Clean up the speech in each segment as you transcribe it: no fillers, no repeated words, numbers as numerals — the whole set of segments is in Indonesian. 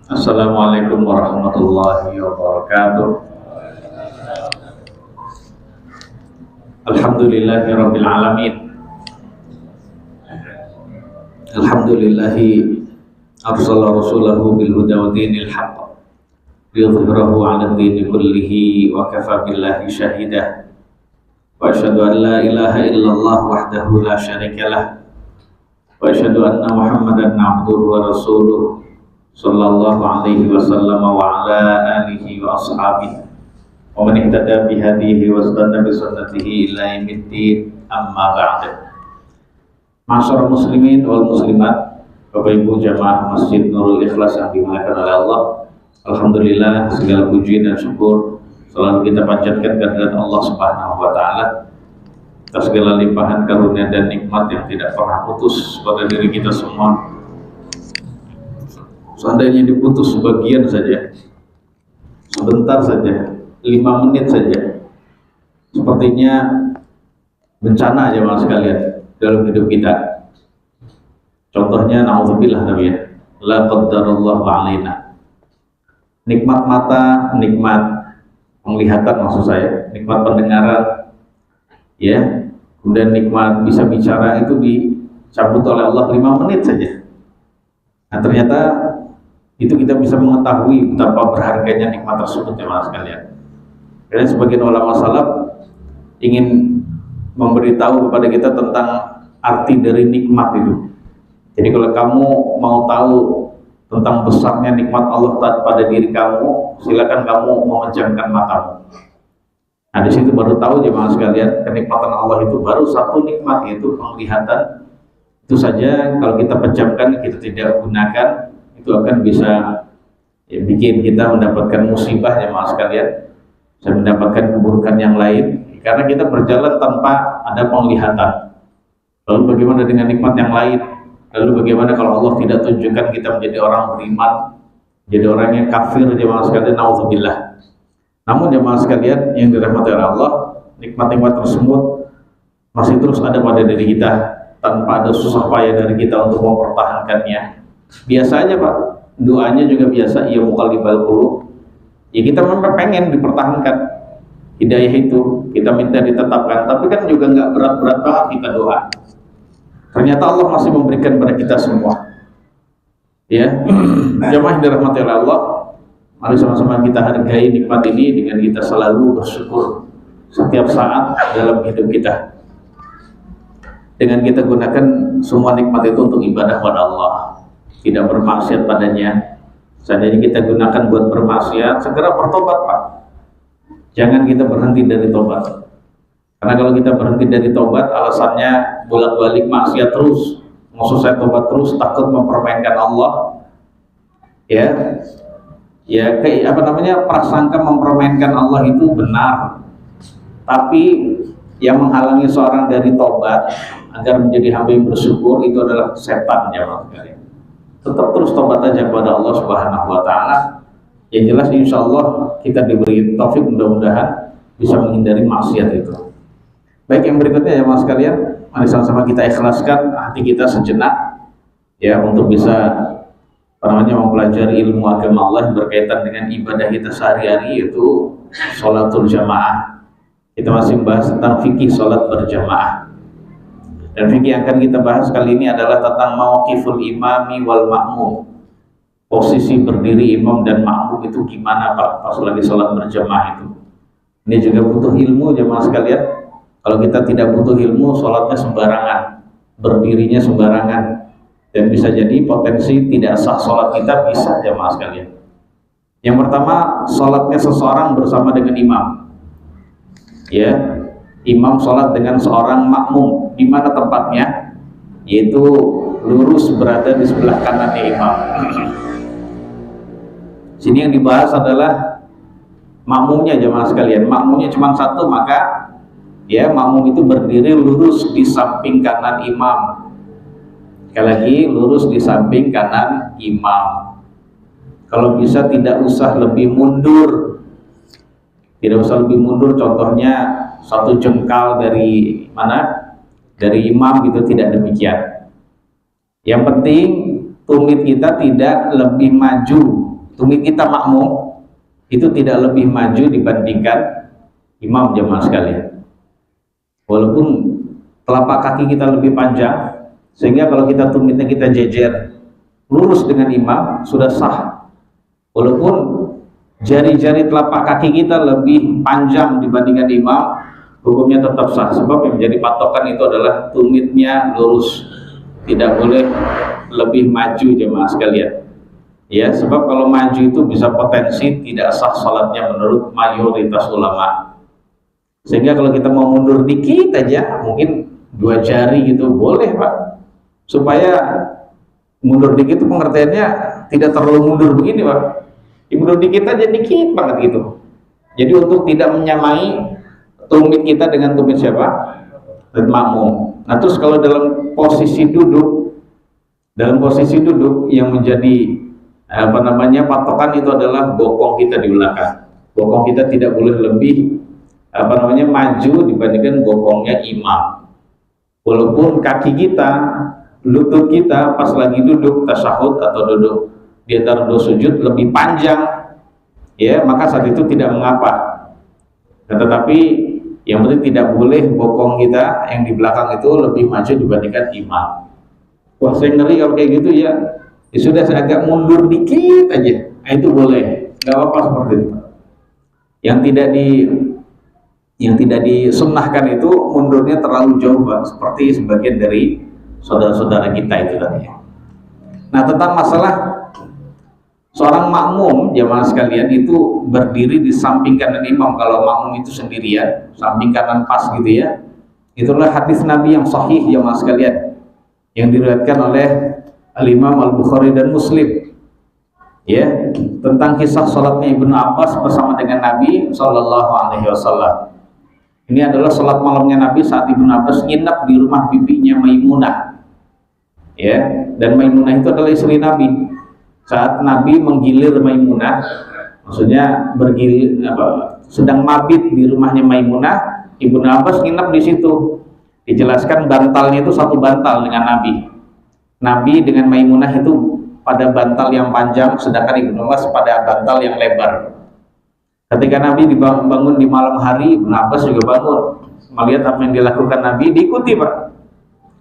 Assalamualaikum warahmatullahi wabarakatuh. Alhamdulillahi rabbil alamin. Alhamdulillahi arsala rasulahu bil huda wa dinil haqq liyudhhirahu 'ala ad-dini kullihi wa kafa billahi shahida. Wa asyhadu an la ilaha illallah wahdahu la syarika lah. Wa asyhadu anna Muhammadan 'abduhu wa rasuluh sallallahu alaihi wasallam wa ala alihi wa ashabihi wa man ihtada bi hadihi wa istana bi sunnatihi ila yaumiddin, amma ba'd. Ma'asyiral muslimin wal muslimat, Bapak Ibu jamaah Masjid Nurul Ikhlas yang dimuliakan oleh Allah, alhamdulillah segala puji dan syukur selalu kita panjatkan kehadirat Allah Subhanahu wa taala atas segala limpahan karunia dan nikmat yang tidak pernah putus pada diri kita semua. Seandainya diputus sebagian saja, sebentar saja, 5 menit saja, sepertinya bencana aja mas sekalian dalam hidup kita. Contohnya na'udzubillah tapi ya, la qaddarallahu alaina. Nikmat mata, nikmat penglihatan maksud saya, nikmat pendengaran, ya, kemudian nikmat bisa bicara itu dicabut oleh Allah 5 menit saja. Nah ternyata itu kita bisa mengetahui betapa berharganya nikmat tersebut ya mas sekalian. Karena sebagian ulama salaf ingin memberitahu kepada kita tentang arti dari nikmat itu. Jadi kalau kamu mau tahu tentang besarnya nikmat Allah pada diri kamu, silakan kamu memejamkan matamu. Nah di situ baru tahu jemaah sekalian, kenikmatan Allah itu baru satu nikmat, yaitu penglihatan. Itu saja kalau kita pejamkan, kita tidak gunakan, itu akan bisa ya, bikin kita mendapatkan musibah ya mas sekalian, bisa mendapatkan keburukan yang lain karena kita berjalan tanpa ada penglihatan. Lalu bagaimana dengan nikmat yang lain? Lalu bagaimana kalau Allah tidak tunjukkan kita menjadi orang beriman, jadi orang yang kafir jemaah sekalian, naudzubillah. Namun jemaah sekalian yang dirahmati oleh Allah, nikmat-nikmat tersebut masih terus ada pada diri kita tanpa ada susah payah dari kita untuk mempertahankannya. Biasa aja pak, doanya juga biasa, ya muqallibal qulub. Ya kita memang pengen dipertahankan hidayah itu, kita minta ditetapkan, tapi kan juga nggak berat-berat banget kita doa. Ternyata Allah masih memberikan kepada kita semua. Ya, jemaah dirahmati oleh Allah, mari sama-sama kita hargai nikmat ini dengan kita selalu bersyukur setiap saat dalam hidup kita. Dengan kita gunakan semua nikmat itu untuk ibadah pada Allah, tidak bermaksiat padanya. Seandainya kita gunakan buat bermaksiat, segera bertobat pak. Jangan kita berhenti dari tobat. Karena kalau kita berhenti dari tobat, alasannya bolak-balik maksiat terus, maksud saya tobat terus, takut mempermainkan Allah. Ya, kayak apa namanya, prasangka mempermainkan Allah itu benar. Tapi yang menghalangi seorang dari tobat agar menjadi hamba yang bersyukur itu adalah setan jemaah sekalian. Tetap terus tobat aja kepada Allah Subhanahu wa taala. Yang jelas insya Allah kita diberi taufik, mudah-mudahan bisa menghindari maksiat itu. Baik, yang berikutnya ya mas sekalian, mari sama-sama kita ikhlaskan hati kita sejenak ya untuk bisa mempelajari ilmu agama Allah yang berkaitan dengan ibadah kita sehari-hari, yaitu sholatul jamaah. Kita masih membahas tentang fikih sholat berjamaah. Dan fikih yang akan kita bahas kali ini adalah tentang mauqiful imami wal ma'mum. Posisi berdiri imam dan makmum itu gimana pak pas lagi sholat berjamaah itu. Ini juga butuh ilmu jemaah sekalian. Kalau kita tidak butuh ilmu, sholatnya sembarangan, berdirinya sembarangan, dan bisa jadi potensi tidak sah sholat kita, bisa jemaah sekalian. Yang pertama, sholatnya seseorang bersama dengan imam. Ya, imam sholat dengan seorang makmum. Di mana tempatnya? Yaitu lurus berada di sebelah kanannya imam. Sini yang dibahas adalah makmumnya jemaah sekalian. Makmumnya cuma satu, maka ya makmum itu berdiri lurus di samping kanan imam. Sekali lagi, lurus di samping kanan imam. Kalau bisa tidak usah lebih mundur. Tidak usah lebih mundur, contohnya 1 jengkal dari mana? Dari imam gitu, tidak demikian. Yang penting tumit kita tidak lebih maju, tumit kita makmum itu tidak lebih maju dibandingkan imam jamaah sekalian. Walaupun telapak kaki kita lebih panjang, sehingga kalau kita tumitnya kita jejer lurus dengan imam sudah sah. Walaupun jari-jari telapak kaki kita lebih panjang dibandingkan imam, hukumnya tetap sah, sebab yang menjadi patokan itu adalah tumitnya lurus, tidak boleh lebih maju jemaah sekalian. Ya, sebab kalau maju itu bisa potensi tidak sah salatnya menurut mayoritas ulama. Sehingga kalau kita mau mundur dikit aja, mungkin 2 jari gitu boleh Pak, supaya mundur dikit itu pengertiannya tidak terlalu mundur begini Pak, mundur dikit aja, dikit banget gitu. Jadi untuk tidak menyamai tumit kita dengan tumit siapa? Dan makmum. Nah terus kalau dalam posisi duduk, yang menjadi patokan itu adalah bokong kita di belakang. Bokong kita tidak boleh lebih maju dibandingkan bokongnya imam. Walaupun kaki kita, lutut kita pas lagi duduk tasyahud atau duduk di antara 2 sujud lebih panjang, ya maka saat itu tidak mengapa. Nah, tetapi yang penting tidak boleh bokong kita yang di belakang itu lebih maju dibandingkan imam. Wah saya ngeri kalau kayak gitu ya sudah saya agak mundur dikit aja, nah, itu boleh, nggak apa-apa seperti itu. Yang tidak disunnahkan itu mundurnya terlalu jauh Pak, seperti sebagian dari saudara-saudara kita itu tadi. Nah tentang masalah seorang makmum jamaah sekalian itu berdiri di samping kanan imam, kalau makmum itu sendirian, samping kanan pas gitu ya. Itulah hadis Nabi yang sahih jamaah sekalian, yang diriwayatkan oleh Al-Imam Al-Bukhari dan Muslim. Ya, tentang kisah salatnya Ibnu Abbas bersama dengan Nabi Shallallahu Alaihi Wasallam. Ini adalah salat malamnya Nabi saat Ibnu Abbas nginap di rumah bibinya Maimunah. Ya, dan Maimunah itu adalah istri Nabi. Saat Nabi menggilir Maimunah, maksudnya sedang mabit di rumahnya Maimunah, Ibnu Abbas nginap di situ. Dijelaskan bantalnya itu satu bantal dengan Nabi. Nabi dengan Maimunah itu pada bantal yang panjang, sedangkan Ibnu Abbas pada bantal yang lebar. Ketika Nabi bangun di malam hari, Ibnu Abbas juga bangun, melihat apa yang dilakukan Nabi, diikuti Pak,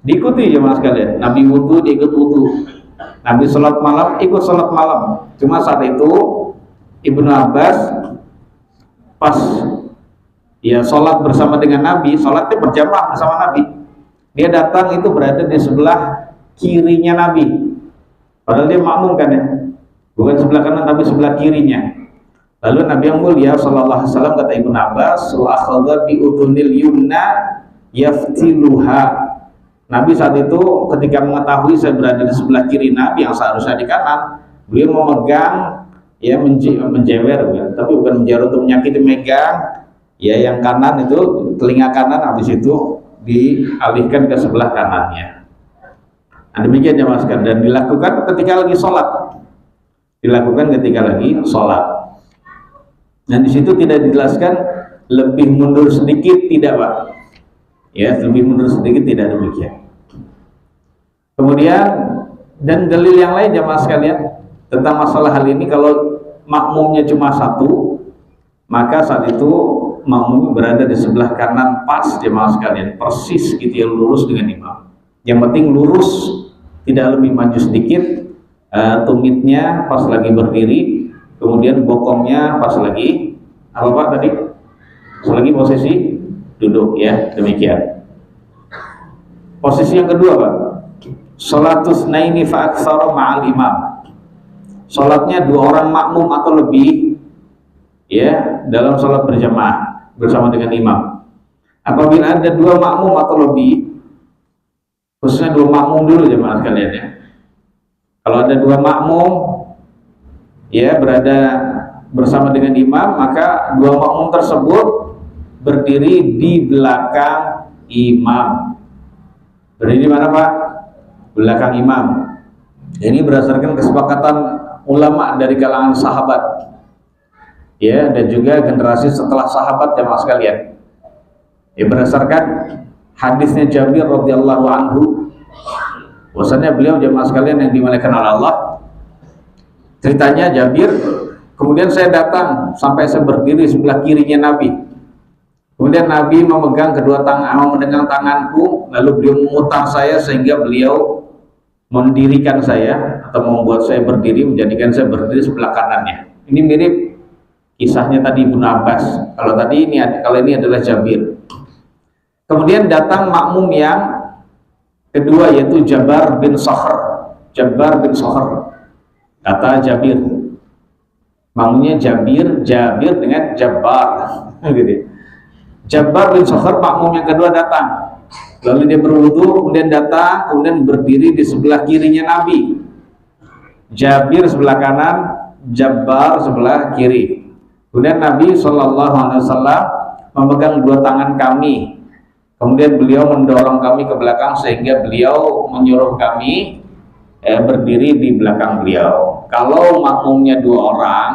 diikuti jemaah sekalian. Nabi wudu, diikut wudu. Nabi sholat malam, ikut sholat malam. Cuma saat itu Ibnu Abbas pas ya sholat bersama dengan Nabi, sholatnya berjamaah bersama Nabi, dia datang itu berada di sebelah kirinya Nabi, padahal dia makmum kan ya, bukan sebelah kanan tapi sebelah kirinya. Lalu Nabi yang mulia sallallahu alaihi wasallam kata Ibnu Abbas, wa akhadha bi udhunil yumna yaftiluha. Nabi saat itu ketika mengetahui saya berada di sebelah kiri Nabi yang seharusnya di kanan, beliau memegang ya menjewer ya, tapi bukan menjewer untuk menyakiti, megang ya yang kanan itu telinga kanan, habis itu dialihkan ke sebelah kanannya. Nah, demikian jemaah sekalian, dan dilakukan ketika lagi sholat, dan di situ tidak dijelaskan lebih mundur sedikit, tidak Pak, ya lebih mundur sedikit tidak, demikian. Kemudian dan dalil yang lain jemaah sekalian tentang masalah hal ini, kalau makmumnya cuma satu, maka saat itu makmum berada di sebelah kanan pas jemaah sekalian, persis gitu ya, lurus dengan imam. Yang penting lurus, tidak lebih maju sedikit, tumitnya pas lagi berdiri, kemudian bokongnya pas lagi apa Pak tadi? Pas lagi posisi duduk ya, demikian. Posisi yang kedua Pak, sholatus naini fa aktsara ma'al imam. Sholatnya 2 orang makmum atau lebih ya dalam sholat berjamaah bersama dengan imam. Apabila ada 2 makmum atau lebih, khususnya 2 makmum dulu jemaah sekalian ya. Kalau ada 2 makmum ya berada bersama dengan imam, maka 2 makmum tersebut berdiri di belakang imam. Berdiri di mana Pak? Belakang imam. Ini berdasarkan kesepakatan ulama dari kalangan sahabat ya, dan juga generasi setelah sahabat jemaah sekalian. Ya, berdasarkan hadisnya Jabir radhiyallahu anhu Bahwasannya beliau jemaah sekalian yang dimuliakan oleh Allah, ceritanya Jabir, kemudian saya datang sampai saya berdiri sebelah kirinya Nabi. Kemudian Nabi memegang tanganku, lalu beliau memutar saya sehingga beliau mendirikan saya atau membuat saya berdiri, menjadikan saya berdiri sebelah kanannya. Ini mirip kisahnya tadi Ibnu Abbas. Kalau ini adalah Jabir. Kemudian datang makmum yang kedua, yaitu Jabbar bin Sakhr. Kata Jabir, makmumnya Jabir dengan Jabbar, gitu. Jabbar bin Sakhr makmum yang kedua datang, lalu dia berwudu, kemudian datang, kemudian berdiri di sebelah kirinya Nabi. Jabir sebelah kanan, Jabbar sebelah kiri. Kemudian Nabi SAW memegang dua tangan kami, kemudian beliau mendorong kami ke belakang sehingga beliau menyuruh kami berdiri di belakang beliau. Kalau makmumnya dua orang,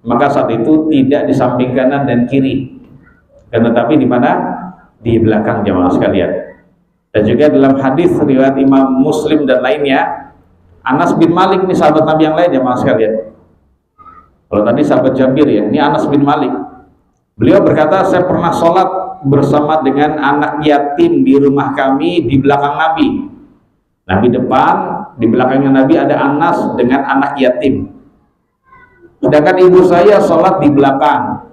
maka saat itu tidak di samping kanan dan kiri, tetapi di mana? Di belakang jemaah sekalian. Dan juga dalam hadis riwayat Imam Muslim dan lainnya, Anas bin Malik, ini sahabat Nabi yang lain jemaah sekalian. Kalau tadi sahabat Jabir ya, ini Anas bin Malik. Beliau berkata, saya pernah sholat bersama dengan anak yatim di rumah kami di belakang Nabi. Nabi depan, di belakangnya Nabi ada Anas dengan anak yatim. Sedangkan ibu saya sholat di belakang.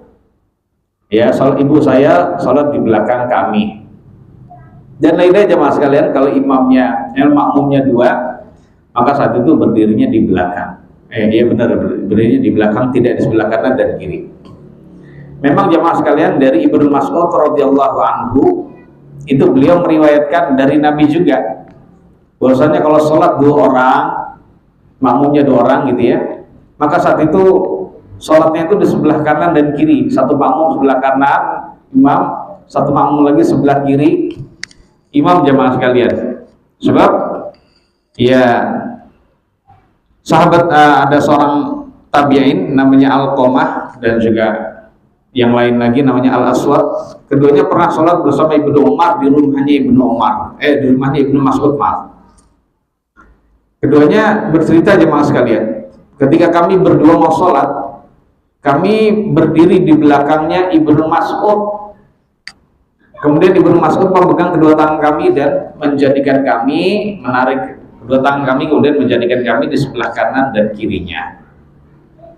Ya, ibu saya sholat di belakang kami. Dan lainnya jemaah sekalian, kalau makmumnya dua, maka saat itu berdirinya di belakang. Iya benar, berdirinya di belakang, tidak di sebelah kanan dan kiri. Memang jemaah sekalian, dari Ibnu Mas'ud radhiyallahu anhu itu beliau meriwayatkan dari Nabi juga, bahwasanya kalau sholat dua orang, makmumnya dua orang gitu ya, maka saat itu sholatnya itu di sebelah kanan dan kiri. Satu makmum sebelah kanan imam, satu makmum lagi sebelah kiri imam jemaah sekalian. Sebab ya sahabat ada seorang tabi'in namanya Alqamah dan juga yang lain lagi namanya Al-Aswad. Keduanya pernah sholat bersama Ibnu Umar di rumahnya Ibnu Mas'ud. Keduanya bercerita jemaah sekalian, ketika kami berdua mau sholat, kami berdiri di belakangnya Ibnu Mas'ud. Kemudian Ibnu Mas'ud memegang kedua tangan kami dan menjadikan kami, menarik kedua tangan kami, kemudian menjadikan kami di sebelah kanan dan kirinya.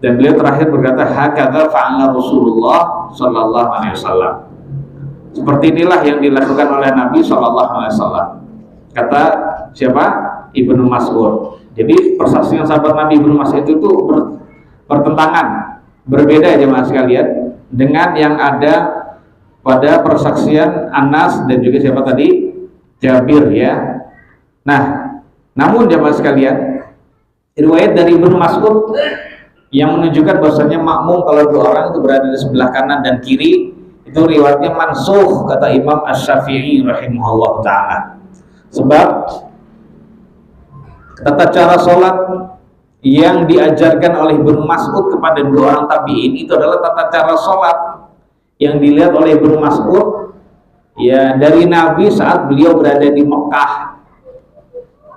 Dan beliau terakhir berkata, hakadza fa'ala Rasulullah sallallahu alaihi wasallam. Seperti inilah yang dilakukan oleh Nabi sallallahu alaihi wasallam. Kata siapa? Ibnu Mas'ud. Jadi persaksian sahabat Nabi Ibnu Mas'ud itu bertentangan, berbeda jemaah sekalian dengan yang ada pada persaksian Anas dan juga siapa tadi? Jabir ya. Nah, namun jemaah sekalian, riwayat dari Ibnu Mas'ud yang menunjukkan bahwasanya makmum kalau dua orang itu berada di sebelah kanan dan kiri, itu riwayatnya mansukh kata Imam Asy-Syafi'i rahimahullah taala. Sebab tata cara sholat yang diajarkan oleh Ibnu Mas'ud kepada dua orang tabi'in itu adalah tata cara sholat yang dilihat oleh Ibnu Mas'ud ya dari Nabi saat beliau berada di Mekah.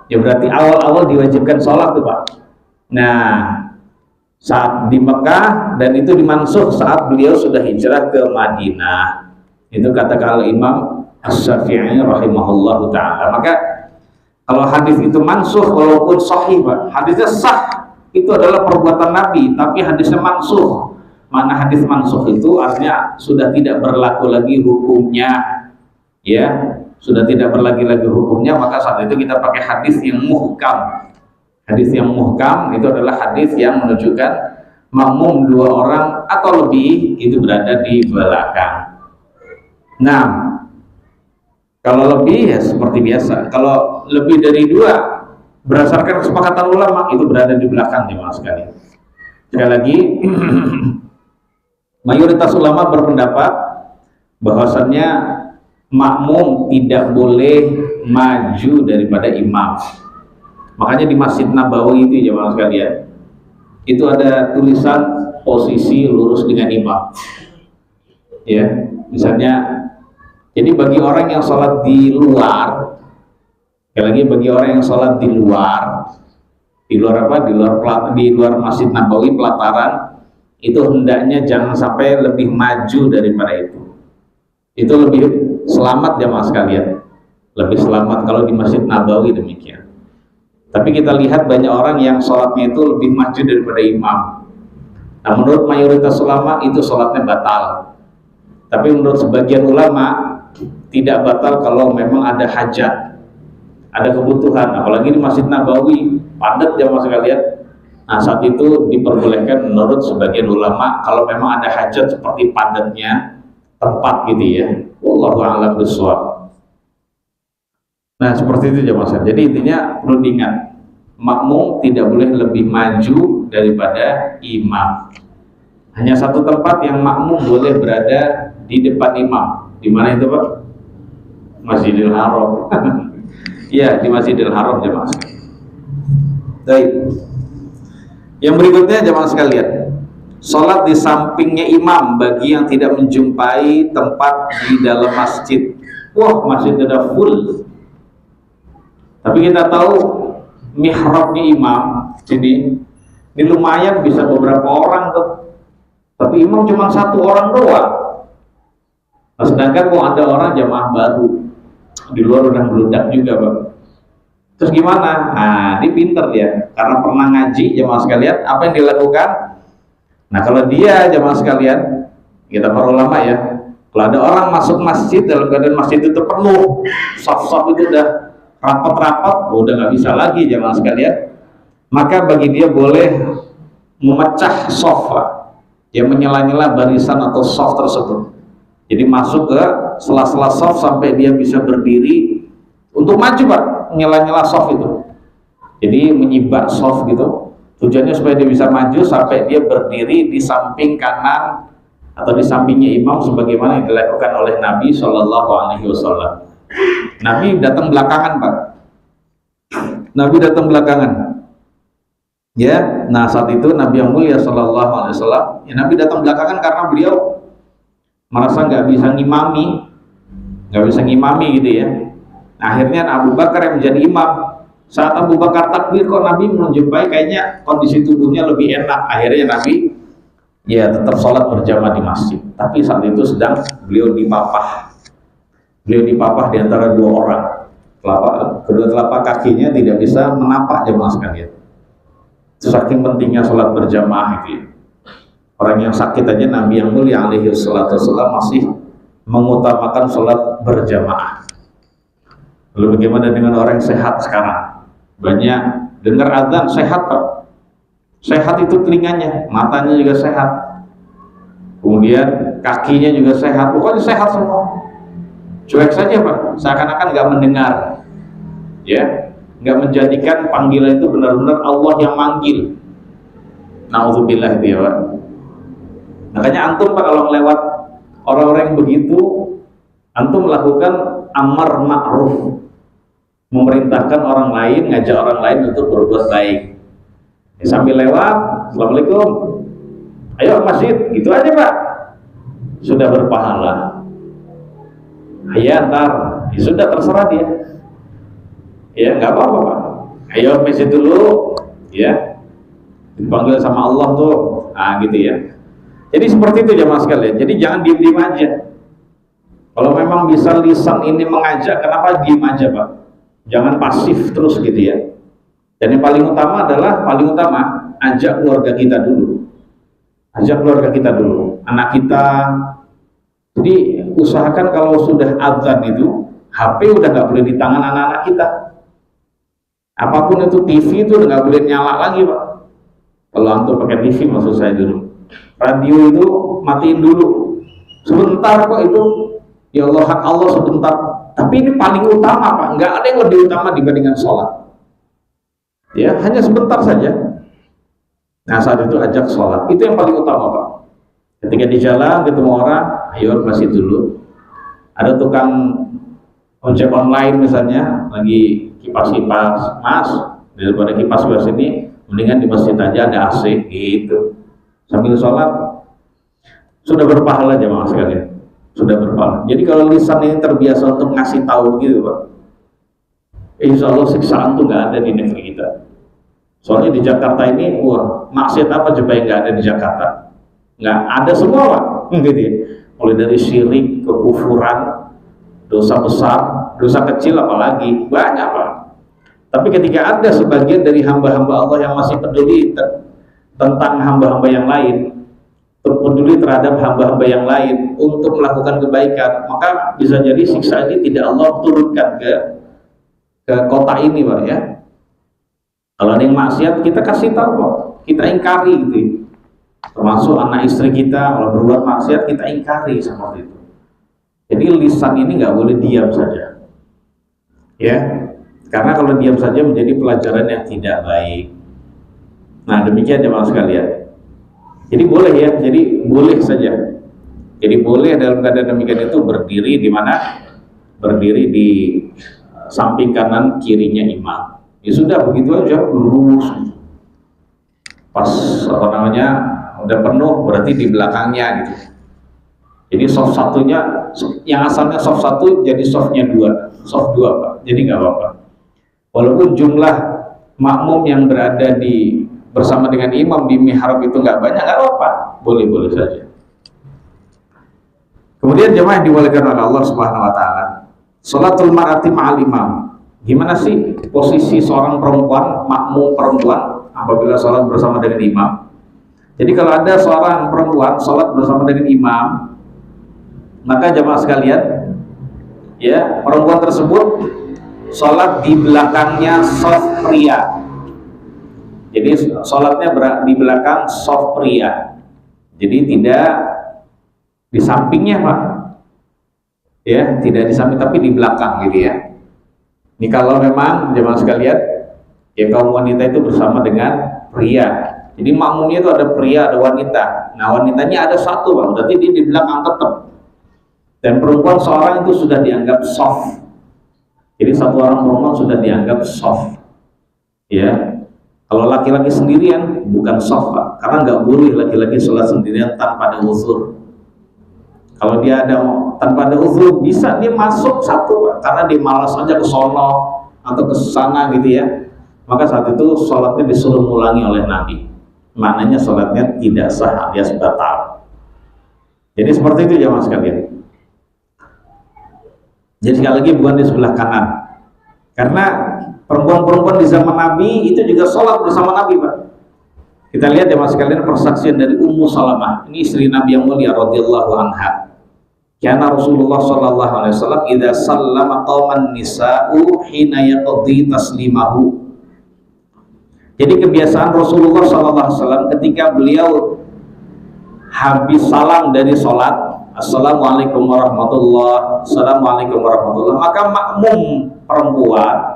Ya berarti awal-awal diwajibkan sholat tuh Pak. Nah, saat di Mekah, dan itu dimansuh saat beliau sudah hijrah ke Madinah. Itu kata kalau Imam Asy-Syafi'i rahimahullahu ta'ala. Maka kalau hadis itu mansuh walaupun sahih Pak, hadisnya sah, itu adalah perbuatan Nabi, tapi hadisnya mansuh. Mana hadis mansuh itu artinya sudah tidak berlaku lagi hukumnya, ya sudah tidak berlaku lagi hukumnya, maka saat itu kita pakai hadis yang muhkam. Hadis yang muhkam itu adalah hadis yang menunjukkan makmum dua orang atau lebih itu berada di belakang. Nah, kalau lebih ya seperti biasa. Kalau lebih dari dua, berdasarkan kesepakatan ulama itu berada di belakang jemaah sekalian. Sekali lagi, mayoritas ulama berpendapat bahwasannya makmum tidak boleh maju daripada imam. Makanya di Masjid Nabawi itu jemaah sekalian, itu ada tulisan posisi lurus dengan imam. Ya, misalnya, jadi bagi orang yang sholat di luar, Sekali lagi bagi orang yang sholat di luar apa? Di luar Masjid Nabawi pelataran, itu hendaknya jangan sampai lebih maju daripada itu. Itu lebih selamat jamaah sekalian. Lebih selamat kalau di Masjid Nabawi demikian. Tapi kita lihat banyak orang yang sholatnya itu lebih maju daripada imam. Nah, menurut mayoritas ulama itu sholatnya batal. Tapi menurut sebagian ulama tidak batal kalau memang ada hajat, ada kebutuhan. Apalagi di Masjid Nabawi padat jamaah sekalian. Nah, saat itu diperbolehkan menurut sebagian ulama kalau memang ada hajat seperti padatnya tempat gitu ya. Wallahu a'lam bishawab. Nah, seperti itu jamaah sekalian. Jadi intinya perlu diingat, makmum tidak boleh lebih maju daripada imam. Hanya satu tempat yang makmum boleh berada di depan imam. Di mana itu, Pak? Masjidil Haram. Iya, di Masjidil Haram jamaah sekalian. Baik. Yang berikutnya jamaah sekalian, sholat di sampingnya imam bagi yang tidak menjumpai tempat di dalam masjid. Wah, masjid sudah full. Tapi kita tahu mihrabnya imam ini lumayan bisa beberapa orang tuh. Tapi imam cuma satu orang doang. Nah, sedangkan mau ada orang jamaah baru di luar udah meludak juga, Bang. Terus gimana? Nah, dia pinter dia karena pernah ngaji jamaah sekalian. Apa yang dilakukan? Nah, kalau dia jamaah sekalian, kita para ulama ya, kalau ada orang masuk masjid dalam keadaan masjid itu penuh, saf-saf itu udah rapat-rapat, udah nggak bisa lagi jamaah sekalian, maka bagi dia boleh memecah sofa, dia menyela-nyela barisan atau soft tersebut. Jadi masuk ke sela-sela soft sampai dia bisa berdiri untuk maju, Pak, nyela-nyela soft itu. Jadi menyibak soft gitu, tujuannya supaya dia bisa maju sampai dia berdiri di samping kanan atau di sampingnya imam sebagaimana yang dilakukan oleh Nabi Shallallahu Alaihi Wasallam. Nabi datang belakangan, Pak. Nabi datang belakangan. Ya, nah saat itu Nabi yang mulia Shallallahu Alaihi Wasallam, ya Nabi datang belakangan karena beliau merasa nggak bisa ngimami gitu ya. Nah, akhirnya Abu Bakar yang menjadi imam. Saat Abu Bakar takbir kok Nabi menjumpai kayaknya kondisi tubuhnya lebih enak. Akhirnya Nabi ya tetap sholat berjamaah di masjid. Tapi saat itu sedang beliau dipapah. Beliau dipapah di antara dua orang. Kedua telapak kakinya tidak bisa menapak jemaah sekalian. Saking pentingnya sholat berjamaah itu ya. Orang yang sakit aja Nabi yang mulia alaihi salatu wassalam masih mengutamakan sholat berjamaah. Lalu bagaimana dengan orang yang sehat sekarang? Banyak dengar adzan sehat, Pak. Sehat itu telinganya, matanya juga sehat, kemudian kakinya juga sehat, pokoknya sehat semua. Cuek saja, Pak, seakan-akan nggak mendengar, ya, nggak menjadikan panggilan itu benar-benar Allah yang manggil. Nauzubillah itu ya, Pak. Makanya antum, Pak, kalau melewat orang-orang yang begitu, antum melakukan amar ma'ruf, memerintahkan orang lain, ngajak orang lain untuk berbuat baik. Sambil lewat, assalamualaikum, ayo masjid, gitu aja, Pak, sudah berpahala. Ya ntar, ya sudah terserah dia. Ya nggak apa-apa, Pak. Ayo masjid dulu, ya, dipanggil sama Allah tuh, gitu ya. Jadi seperti itu jamaah sekalian. Jadi jangan diem-diem aja. Kalau memang bisa lisan ini mengajak, kenapa diem aja, Pak? Jangan pasif terus gitu ya. Dan yang paling utama adalah, ajak keluarga kita dulu. Ajak keluarga kita dulu, anak kita. Jadi usahakan kalau sudah azan itu, HP udah nggak boleh di tangan anak-anak kita. Apapun itu, TV itu udah nggak boleh nyala lagi, Pak. Kalau antum pakai TV maksud saya dulu. Radio itu matiin dulu. Sebentar kok itu. Ya Allah, hak Allah sebentar. Tapi ini paling utama, Pak. Nggak ada yang lebih utama dibandingkan sholat. Ya, hanya sebentar saja. Nah, saat itu ajak sholat. Itu yang paling utama, Pak. Ketika di jalan ketemu orang, ayo masih dulu. Ada tukang ojek online misalnya, lagi kipas-kipas, Mas, daripada kipas-kipas ini, mendingan di masjid aja ada AC, gitu. Sambil sholat, sudah berpahala jemaah sekalian. Sudah berpahala. Jadi kalau lisan ini terbiasa untuk ngasih tahu gitu, Pak. insya Allah siksaan tuh nggak ada di negeri kita. Soalnya di Jakarta ini, wah, maksiat apa coba yang nggak ada di Jakarta? Nggak ada semua, Pak. Gitu ya. Mulai dari syirik, kekufuran, dosa besar, dosa kecil apalagi, banyak, Pak. Tapi ketika ada sebagian dari hamba-hamba Allah yang masih peduli tentang hamba-hamba yang lain, peduli terhadap hamba-hamba yang lain untuk melakukan kebaikan, maka bisa jadi siksa ini tidak Allah turunkan ke kota ini, Pak, ya. Kalau ada yang maksiat, kita kasih tahu, Pak. Kita ingkari gitu ya. Termasuk anak istri kita kalau berbuat maksiat, kita ingkari seperti itu. Jadi lisan ini nggak boleh diam saja, ya. Karena kalau diam saja menjadi pelajaran yang tidak baik. Nah, demikian jemaah sekalian. Jadi boleh ya, jadi boleh saja. Jadi boleh dalam keadaan demikian itu berdiri di mana? Berdiri di samping kanan kirinya imam. Ya sudah, begitu aja, lurus. Pas apa namanya udah penuh, berarti di belakangnya gitu. Jadi soft satunya, yang asalnya soft satu jadi softnya dua, soft dua, Pak. Jadi nggak apa-apa. Walaupun jumlah makmum yang berada bersama dengan imam di mihrab itu nggak banyak, nggak apa-apa, boleh-boleh saja. Kemudian jemaah yang dimuliakan oleh Allah Subhanahu Wa Taala, sholatul mar'ati ma'al imam. Gimana sih posisi seorang perempuan, makmum perempuan apabila sholat bersama dengan imam? Jadi kalau ada seorang perempuan sholat bersama dengan imam, maka jemaah sekalian, ya, perempuan tersebut sholat di belakangnya shaf pria. Jadi sholatnya di belakang shaf pria. Jadi tidak di sampingnya, Pak. Ya, tidak di samping tapi di belakang gitu ya. Ini kalau memang jemaah sekalian, ya kaum wanita itu bersama dengan pria. Jadi makmumnya itu ada pria, ada wanita. Nah, wanitanya ada satu, Pak. Berarti dia di belakang tetap. Dan perempuan seorang itu sudah dianggap soft. Jadi satu orang perempuan sudah dianggap soft. Ya. Kalau laki-laki sendirian bukan soft, Pak. Karena nggak boleh laki-laki sholat sendirian tanpa ada uzur. Kalau dia ada tanpa ada uzur, bisa dia masuk satu, Pak. Karena dia malas aja ke sono atau ke sana gitu ya. Maka saat itu sholatnya disuruh ulangi oleh Nabi. Maknanya sholatnya tidak sah alias batal. Jadi seperti itu jemaah sekalian. Jadi sekali lagi bukan di sebelah kanan. Karena perempuan-perempuan di zaman Nabi itu juga sholat bersama Nabi, Pak. Kita lihat jemaah sekalian persaksian dari Ummu Salamah. Ini istri Nabi yang mulia radhiyallahu anha. Karena Rasulullah sallallahu alaihi wasallam idza sallama qauman nisa'u hina yaqdi taslimahu. Jadi kebiasaan Rasulullah sallallahu alaihi wasallam ketika beliau habis salam dari sholat, assalamualaikum warahmatullah, assalamualaikum warahmatullah, maka makmum perempuan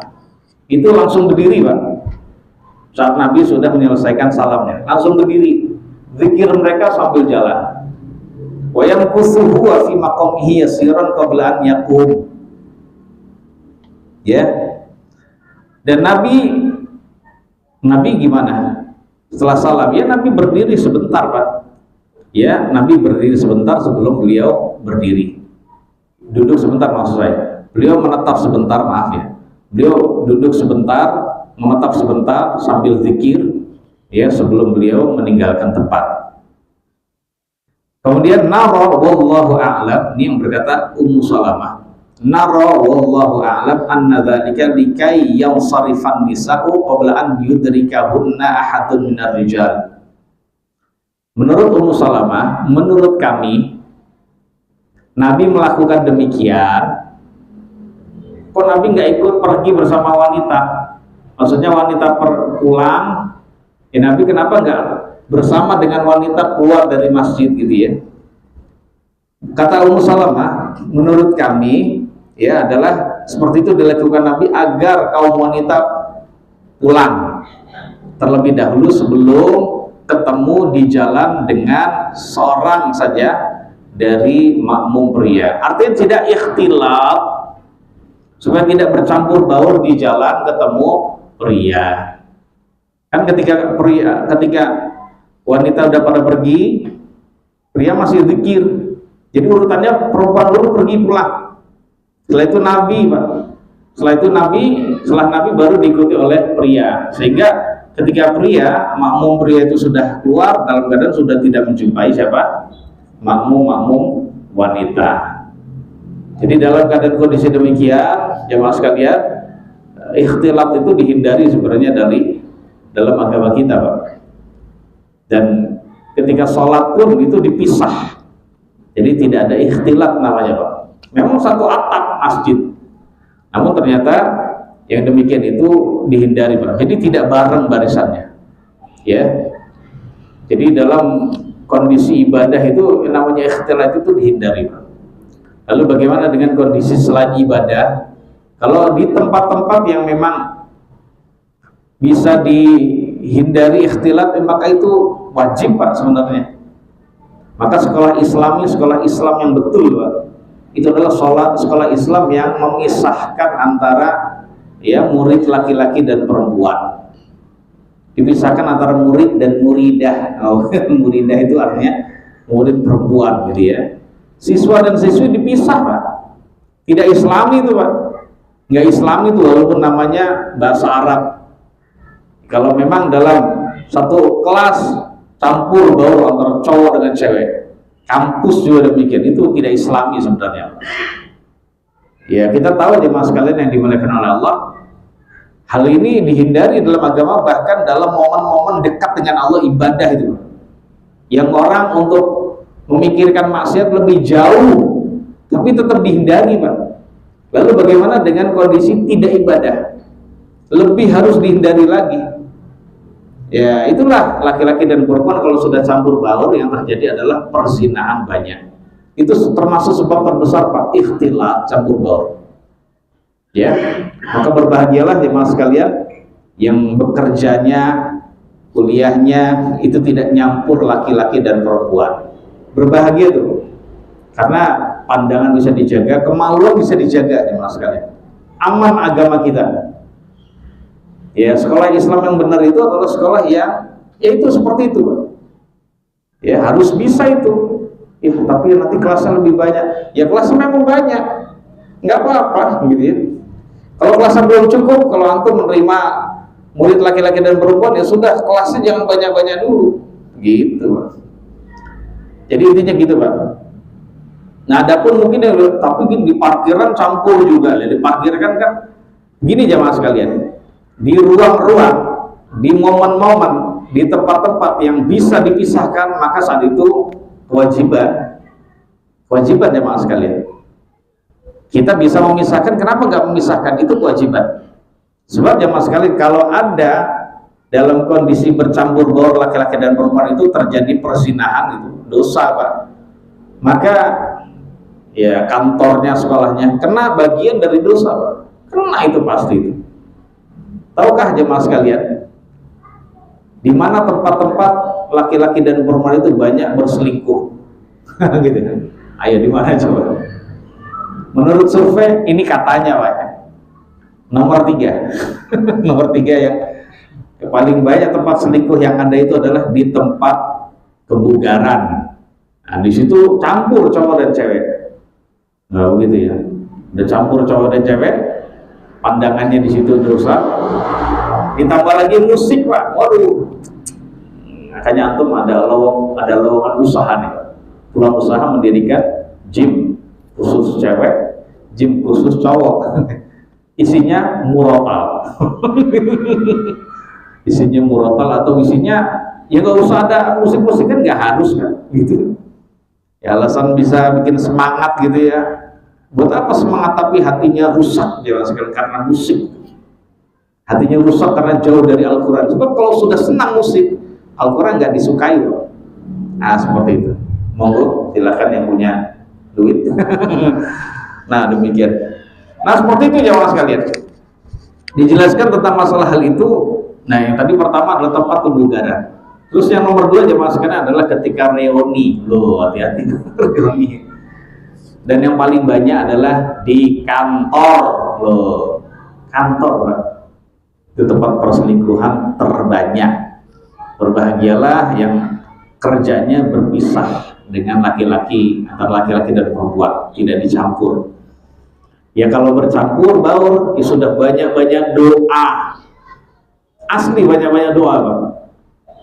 itu langsung berdiri, Pak. Saat Nabi sudah menyelesaikan salamnya, langsung berdiri, zikir mereka sambil jalan. Wa yanqusuhu wa fi maqamihi yasiran qabla an yaqum. Ya. Dan Nabi gimana? Setelah salam, ya Nabi berdiri sebentar, Pak. Ya, Nabi berdiri sebentar sebelum beliau berdiri. Duduk sebentar maksud saya. Beliau menetap sebentar, maaf ya. Beliau duduk sebentar, menetap sebentar sambil zikir ya sebelum beliau meninggalkan tempat. Kemudian nara wallahu a'lam, ini yang berkata Ummu Salamah. Nara wallahu a'lam anna dzalika likai yansarifan nisa'u qabla an yudrikahunna ahadun minar rijal. Menurut Ummu Salamah, menurut kami Nabi melakukan demikian. Kok Nabi nggak ikut pergi bersama wanita? Maksudnya wanita pulang, ya Nabi kenapa nggak bersama dengan wanita keluar dari masjid gitu ya? Kata Ummu Salamah, menurut kami ya adalah seperti itu dilakukan Nabi agar kaum wanita pulang terlebih dahulu sebelum ketemu di jalan dengan seorang saja dari makmum pria. Artinya tidak ikhtilat, supaya tidak bercampur baur di jalan ketemu pria. Kan ketika wanita udah pada pergi, pria masih zikir. Jadi urutannya perempuan dulu pergi pulang. Setelah itu Nabi, Pak. Setelah Nabi baru diikuti oleh pria, sehingga ketika makmum pria itu sudah keluar dalam keadaan sudah tidak menjumpai siapa? Makmum wanita. Jadi dalam keadaan kondisi demikian, jemaah sekalian, ikhtilat itu dihindari sebenarnya dari dalam agama kita, Pak. Dan ketika sholat pun itu dipisah. Jadi tidak ada ikhtilat namanya, Pak. Memang satu atap masjid, namun ternyata yang demikian itu dihindari, Pak. Jadi tidak bareng barisannya, ya. Jadi dalam kondisi ibadah itu namanya ikhtilat itu dihindari, Pak. Lalu bagaimana dengan kondisi selain ibadah? Kalau di tempat-tempat yang memang bisa dihindari ikhtilat, maka itu wajib, Pak, sebenarnya. Maka sekolah Islam yang betul, Pak, itu adalah sekolah Islam yang memisahkan antara ya murid laki-laki dan perempuan. Dipisahkan antara murid dan muridah. Muridah itu artinya murid perempuan, gitu ya. Siswa dan siswi dipisah, Pak. Tidak Islami itu, Pak. Nggak Islami itu, walaupun namanya bahasa Arab. Kalau memang dalam satu kelas campur baur antara cowok dengan cewek, kampus juga demikian, itu tidak Islami sebenarnya. Ya, kita tahu jemaah sekalian yang dimuliakan oleh Allah, hal ini dihindari dalam agama, bahkan dalam momen-momen dekat dengan Allah, ibadah itu, yang orang untuk memikirkan maksiat lebih jauh, tapi tetap dihindari, Pak. Lalu bagaimana dengan kondisi tidak ibadah? Lebih harus dihindari lagi. Ya, itulah laki-laki dan perempuan kalau sudah campur baur, yang terjadi adalah perzinahan banyak. Itu termasuk sebab terbesar, Pak, ikhtilat, campur baur. Ya, maka berbahagialah jemaah sekalian yang bekerjanya, kuliahnya itu tidak nyampur laki-laki dan perempuan. Berbahagia tuh, karena pandangan bisa dijaga, kemaluan bisa dijaga, jemaah sekalian. Aman agama kita. Ya, sekolah Islam yang benar itu adalah sekolah yang yaitu seperti itu, Pak. Ya, harus bisa itu. Ya, tapi nanti kelasnya lebih banyak. Ya, kelasnya memang banyak, nggak apa-apa, gitu ya. Kalau kelasnya belum cukup, kalau antum menerima murid laki-laki dan perempuan, ya sudah, kelasnya jangan banyak-banyak dulu, gitu, Pak. Jadi intinya gitu, Pak. Nah, adapun mungkin ya, tapi di parkiran campur juga, ya. Di parkiran kan gini jamaah sekalian, di ruang-ruang, di momen-momen, di tempat-tempat yang bisa dipisahkan, maka saat itu kewajiban jamaah sekalian. Kita bisa memisahkan, kenapa nggak memisahkan? Itu kewajiban. Sebab jamaah sekalian, kalau ada dalam kondisi bercampur baur laki-laki dan perempuan itu terjadi perzinahan, itu dosa, Pak. Maka ya kantornya, sekolahnya kena bagian dari dosa, Pak. Kena itu pasti itu. Tahukah jemaah sekalian, di mana tempat-tempat laki-laki dan perempuan itu banyak berselingkuh? Gitu kan? Ayo, di mana coba? Menurut survei ini katanya, Pak, nomor 3 nomor 3 yang paling banyak tempat selingkuh yang ada itu adalah di tempat kebugaran. Nah, di situ campur cowok dan cewek. Nah, begitu ya. Udah campur cowok dan cewek, pandangannya di situ dosa. Ditambah lagi musik, Pak. Waduh. Makanya antum ada lowongan usaha nih, Pak. Pulang usaha mendirikan gym khusus cewek, gym khusus cowok. Isinya murotal. Isinya murotal atau isinya ya nggak usah ada musik-musik, kan nggak harus kan, gitu. Ya alasan bisa bikin semangat gitu ya. Buat apa semangat tapi hatinya rusak, jangan sekali karena musik. Hatinya rusak karena jauh dari Al-Quran. Sebab kalau sudah senang musik, Al-Quran nggak disukai loh. Nah seperti itu. Monggo silakan yang punya duit. Nah demikian. Nah seperti itu jamaah sekalian. Dijelaskan tentang masalah hal itu. Nah yang tadi pertama adalah tempat kebugaran. Terus yang nomor 2 jamaah sekalian adalah ketika reuni. Loh, hati-hati reuni. Dan yang paling banyak adalah di kantor. Loh, kantor, Pak. Itu tempat perselingkuhan terbanyak. Berbahagialah yang kerjanya berpisah dengan laki-laki, antara laki-laki dan perempuan, tidak dicampur. Ya kalau bercampur baur, ya sudah banyak-banyak doa. Asli banyak-banyak doa, Pak.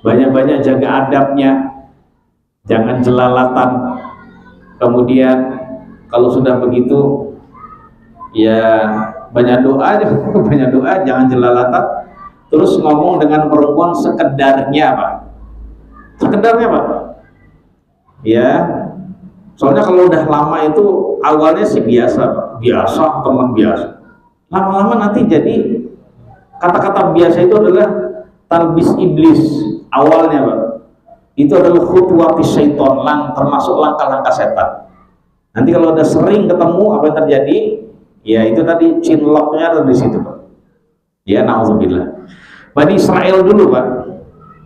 Banyak-banyak jaga adabnya, jangan jelalatan. Kemudian kalau sudah begitu, ya banyak doa aja, banyak doa, jangan jelalatan. Terus ngomong dengan perempuan sekedarnya, Pak. Sekedarnya, Pak. Ya, soalnya kalau udah lama itu awalnya sih biasa, Pak. Biasa, teman biasa. Lama-lama nanti jadi kata-kata biasa itu adalah talbis iblis awalnya, Pak. Itu adalah khutwati syaiton, termasuk langkah-langkah setan. Nanti kalau udah sering ketemu, apa yang terjadi? Ya itu tadi cinloknya ada di situ, Pak. Ya, na'udzubillah. Bani Israel dulu, Pak.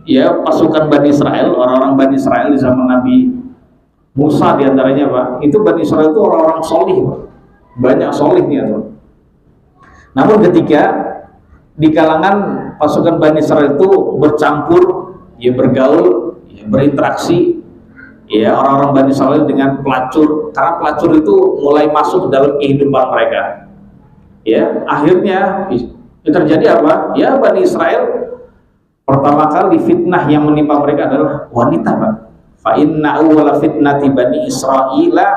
Ya, pasukan Bani Israel, orang-orang Bani Israel di zaman Nabi Musa diantaranya, Pak. Itu Bani Israel itu orang-orang solih, Pak. Banyak solihnya, tuh. Namun ketika di kalangan pasukan Bani Israel itu bercampur, ya bergaul, ya berinteraksi, ya orang-orang Bani Israel dengan pelacur, karena pelacur itu mulai masuk dalam kehidupan mereka. Ya, akhirnya terjadi apa? Ya, Bani Israel pertama kali fitnah yang menimpa mereka adalah wanita, Pak. Fa inna awwala fitnati Bani Israila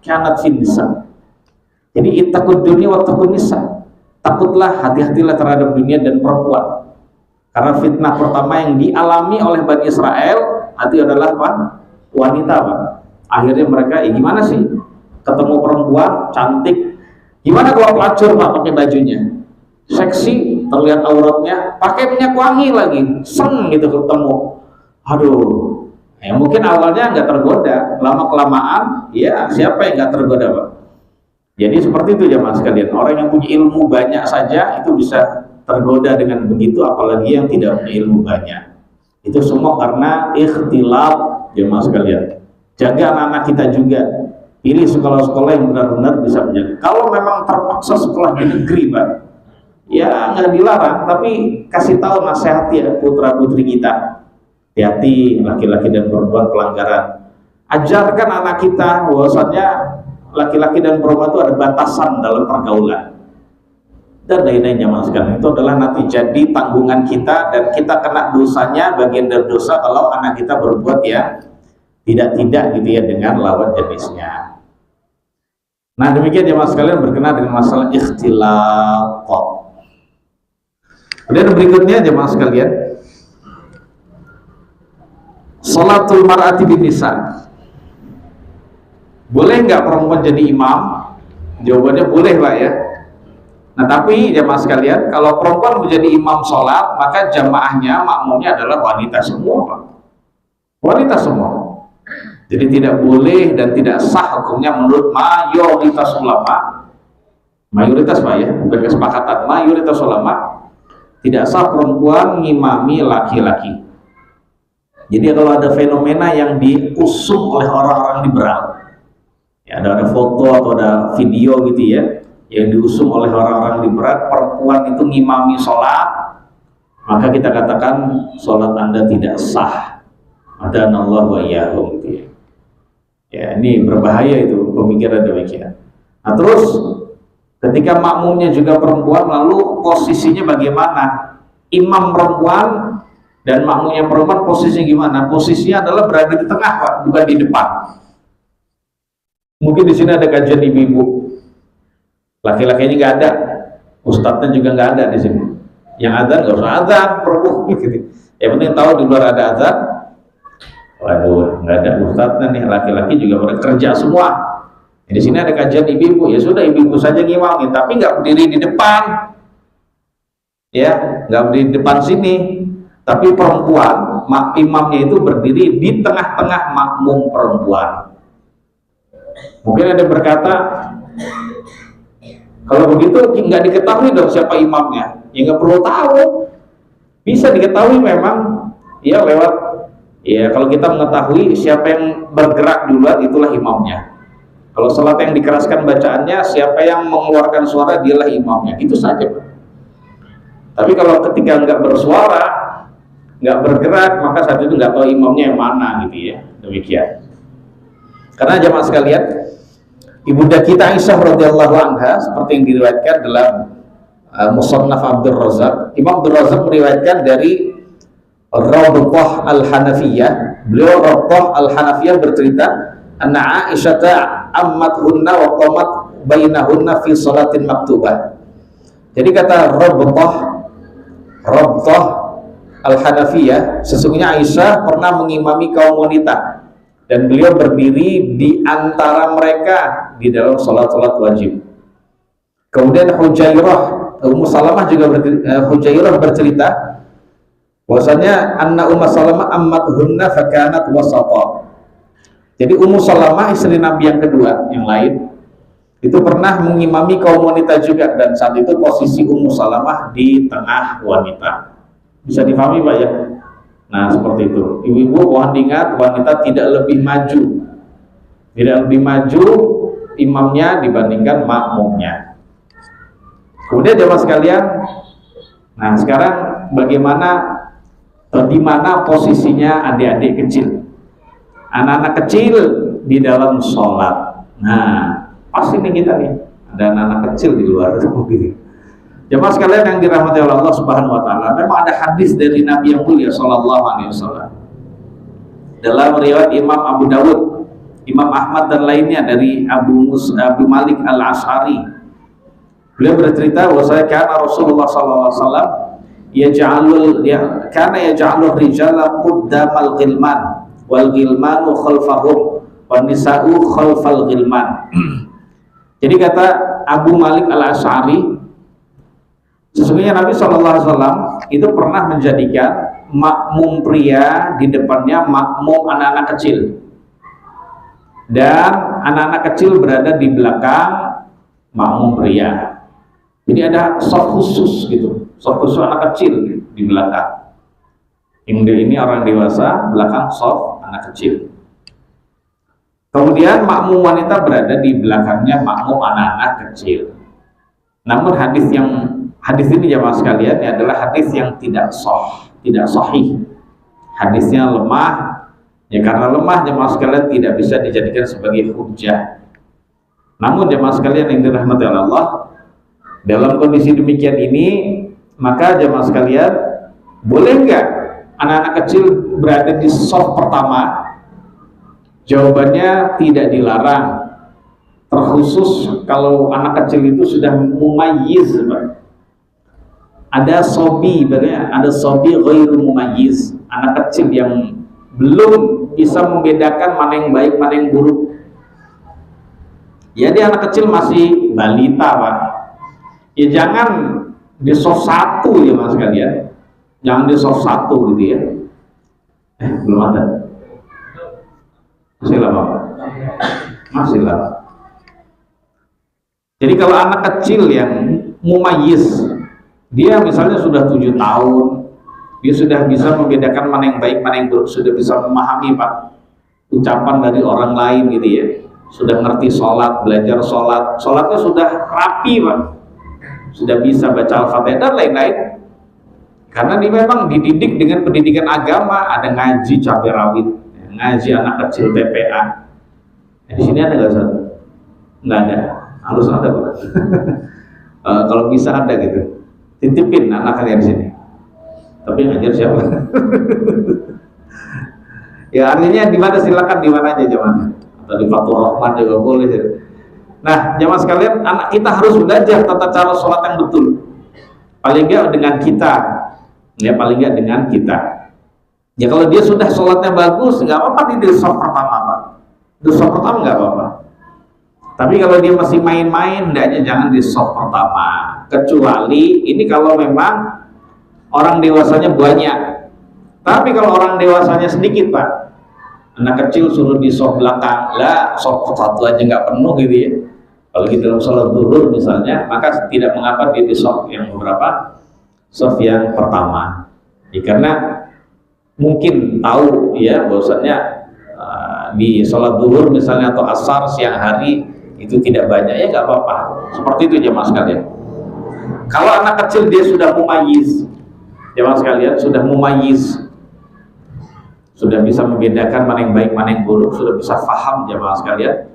kanat fin nisa. Jadi ittaqud dunya wa taqun nisa. Takutlah, hati-hatilah terhadap dunia dan perempuan. Karena fitnah pertama yang dialami oleh Bani Israel itu adalah apa? Wanita, Pak. Akhirnya mereka, gimana sih ketemu perempuan cantik, gimana kalau pelacur, Pak, pakai bajunya seksi, terlihat auratnya, pakai minyak wangi lagi, seng gitu ketemu. Aduh, ya mungkin awalnya nggak tergoda, lama kelamaan ya siapa yang nggak tergoda, Pak. Jadi seperti itu jemaah sekalian, orang yang punya ilmu banyak saja itu bisa tergoda dengan begitu, apalagi yang tidak punya ilmu banyak. Itu semua karena ikhtilaf, jemaah sekalian. Jaga anak-anak kita juga, pilih sekolah-sekolah yang benar-benar bisa menjaga. Kalau memang terpaksa sekolah di negeri, Pak, ya nggak dilarang, tapi kasih tahu, nasihat ya putra putri kita, hati-hati laki-laki dan perempuan pelanggaran. Ajarkan anak kita bahwasannya laki-laki dan perempuan itu ada batasan dalam pergaulan dan lain-lainnya, Mas. Itu adalah nanti jadi tanggungan kita dan kita kena dosanya, bagian dari dosa kalau anak kita berbuat ya tidak gitu ya dengan lawan jenisnya. Nah demikian ya, Mas sekalian, berkenaan dengan masalah ikhtilaf. Kemudian berikutnya jemaah sekalian, salatul mar'ati bin nisa. Boleh nggak perempuan jadi imam? Jawabannya boleh, Pak, ya. Nah tapi jemaah sekalian, kalau perempuan menjadi imam sholat, maka jamaahnya, makmumnya adalah wanita semua, Pak. Wanita semua. Jadi tidak boleh dan tidak sah hukumnya menurut mayoritas ulama. Mayoritas, Pak, ya, bukan kesepakatan. Mayoritas ulama tidak sah perempuan ngimami laki-laki. Jadi kalau ada fenomena yang diusung oleh orang-orang liberal, ya ada foto atau ada video gitu ya, yang diusung oleh orang-orang liberal, perempuan itu ngimami sholat, maka kita katakan sholat Anda tidak sah. Adanallahu wa iyyakum gitu ya. Ya, ini berbahaya itu pemikiran demikian. Nah terus ketika makmumnya juga perempuan, lalu posisinya bagaimana? Imam perempuan dan makmumnya perempuan posisinya gimana? Posisinya adalah berada di tengah, Pak, bukan di depan. Mungkin di sini ada kajian ibu-ibu, laki-lakinya nggak ada, ustadznya juga nggak ada di sini. Yang ada nggak usah azan, perempuan gitu. Yang penting tahu di luar ada azan. Waduh, nggak ada ustadznya nih, laki-laki juga bekerja semua. Di sini ada kajian ibu-ibu, ya sudah ibu-ibu saja ngimangin, tapi nggak berdiri di depan, ya nggak berdiri di depan sini. Tapi perempuan, imamnya itu berdiri di tengah-tengah makmum perempuan. Mungkin ada yang berkata, kalau begitu nggak diketahui dong siapa imamnya. Ya nggak perlu tahu, bisa diketahui memang, ya lewat. Ya kalau kita mengetahui siapa yang bergerak duluan, itulah imamnya. Kalau salat yang dikeraskan bacaannya, siapa yang mengeluarkan suara, dialah imamnya. Itu saja, Pak. Tapi kalau ketika nggak bersuara, nggak bergerak, maka saat itu nggak tahu imamnya yang mana gitu ya. Demikian. Karena jemaah sekalian, ibunda kita Aisyah radhiyallahu anha, seperti yang diriwayatkan dalam Musannaf Abdul Razak. Imam Abdul Razak meriwayatkan dari Rabthah Al-Hanafiyah. Beliau Rabthah Al-Hanafiyah bercerita, anna Aisyah ammathunna wa qamat bainahunna fi salatin maktubah. Jadi kata Rabthah Al-Hanafiyah, sesungguhnya Aisyah pernah mengimami kaum wanita dan beliau berdiri di antara mereka di dalam salat-salat wajib. Kemudian Ummu Salamah juga Hujairah bercerita bahwasanya anna Ummu Salamah ammathunna fakanat wasata. Jadi Ummu Salamah istri Nabi yang kedua, yang lain, itu pernah mengimami kaum wanita juga, dan saat itu posisi Ummu Salamah di tengah wanita. Bisa difahami Pak ya? Nah seperti itu. Ibu-ibu mohon diingat, wanita tidak lebih maju, imamnya dibandingkan makmumnya. Kemudian jemaah sekalian, nah sekarang bagaimana di mana posisinya adik-adik kecil, anak-anak kecil di dalam sholat. Nah pasti nih kita nih ada anak-anak kecil di luar itu begini. Jemaah sekalian yang dirahmati oleh Allah Subhanahu wa taala, memang ada hadis dari Nabi yang mulia sallallahu alaihi wasallam. Dalam riwayat Imam Abu Dawud, Imam Ahmad dan lainnya dari Abu Malik Al-Asy'ari. Beliau bercerita bahwasanya kana Rasulullah sallallahu alaihi wasallam yaj'alur rijala quddamal ghilman wal ghilmanu khalfahum wan nisa'u khalfal ghilman. Jadi kata Abu Malik Al-Asy'ari, sesungguhnya Nabi SAW itu pernah menjadikan makmum pria di depannya makmum anak-anak kecil, dan anak-anak kecil berada di belakang makmum pria. Jadi ada shaf khusus gitu, shaf khusus anak kecil di belakang. Yang ini orang dewasa, belakang shaf anak kecil. Kemudian makmum wanita berada di belakangnya makmum anak-anak kecil. Namun hadis ini jamaah sekalian adalah hadis yang tidak sahih. Hadisnya lemah. Ya karena lemah jamaah sekalian tidak bisa dijadikan sebagai hujjah. Namun jamaah sekalian yang dirahmati oleh Allah, dalam kondisi demikian ini, maka jamaah sekalian, boleh nggak anak-anak kecil berada di shaf pertama? Jawabannya tidak dilarang. Terkhusus kalau anak kecil itu sudah mumayyiz, ada sobi, ada sobi ghairu mumayyiz, anak kecil yang belum bisa membedakan mana yang baik mana yang buruk. Jadi anak kecil masih balita Pak. Ya jangan di soft 1 ya mas sekalian, jangan di soft 1 gitu ya. Belum ada. Masih lama Pak. Masih lama. Jadi kalau anak kecil yang mumayyiz, dia misalnya sudah 7 tahun, dia sudah bisa membedakan mana yang baik mana yang buruk, sudah bisa memahami Pak ucapan dari orang lain gitu ya, sudah ngerti sholat, belajar sholatnya sudah rapi Pak, sudah bisa baca Al-Fatihah dan lain-lain. Karena dia memang dididik dengan pendidikan agama, ada ngaji cabai rawit, ngaji anak kecil TPA. Di sini ada nggak satu? Nggak ada, harus ada Pak. Kalau bisa ada gitu, titipin anaknya di sini. Tapi ngajar siapa? Ya artinya di mana, silakan di mana aja jemaah. Atau di Fathur Rahman juga boleh. Nah jemaah sekalian, anak kita harus belajar tata cara sholat yang betul. Paling nggak dengan kita, ya paling nggak dengan kita. Ya kalau dia sudah sholatnya bagus, nggak apa-apa di shaf pertama Pak. Di shaf pertama nggak apa-apa. Tapi kalau dia masih main-main, hendaknya jangan di shaf pertama. Kecuali ini kalau memang orang dewasanya banyak. Tapi kalau orang dewasanya sedikit Pak, anak kecil suruh di shaf belakang, lah shaf 1 aja nggak penuh gitu ya. Kalau kita dalam sholat zuhur misalnya, maka tidak mengapa dia di shaf yang beberapa, shaf yang pertama. Ya, karena mungkin tahu ya bahwasannya di sholat zuhur misalnya atau asar siang hari itu tidak banyak, ya nggak apa-apa. Seperti itu jemaah sekalian. Kalau anak kecil dia sudah mumayyiz, jemaah sekalian, sudah mumayyiz, sudah bisa membedakan mana yang baik mana yang buruk, sudah bisa paham jemaah sekalian,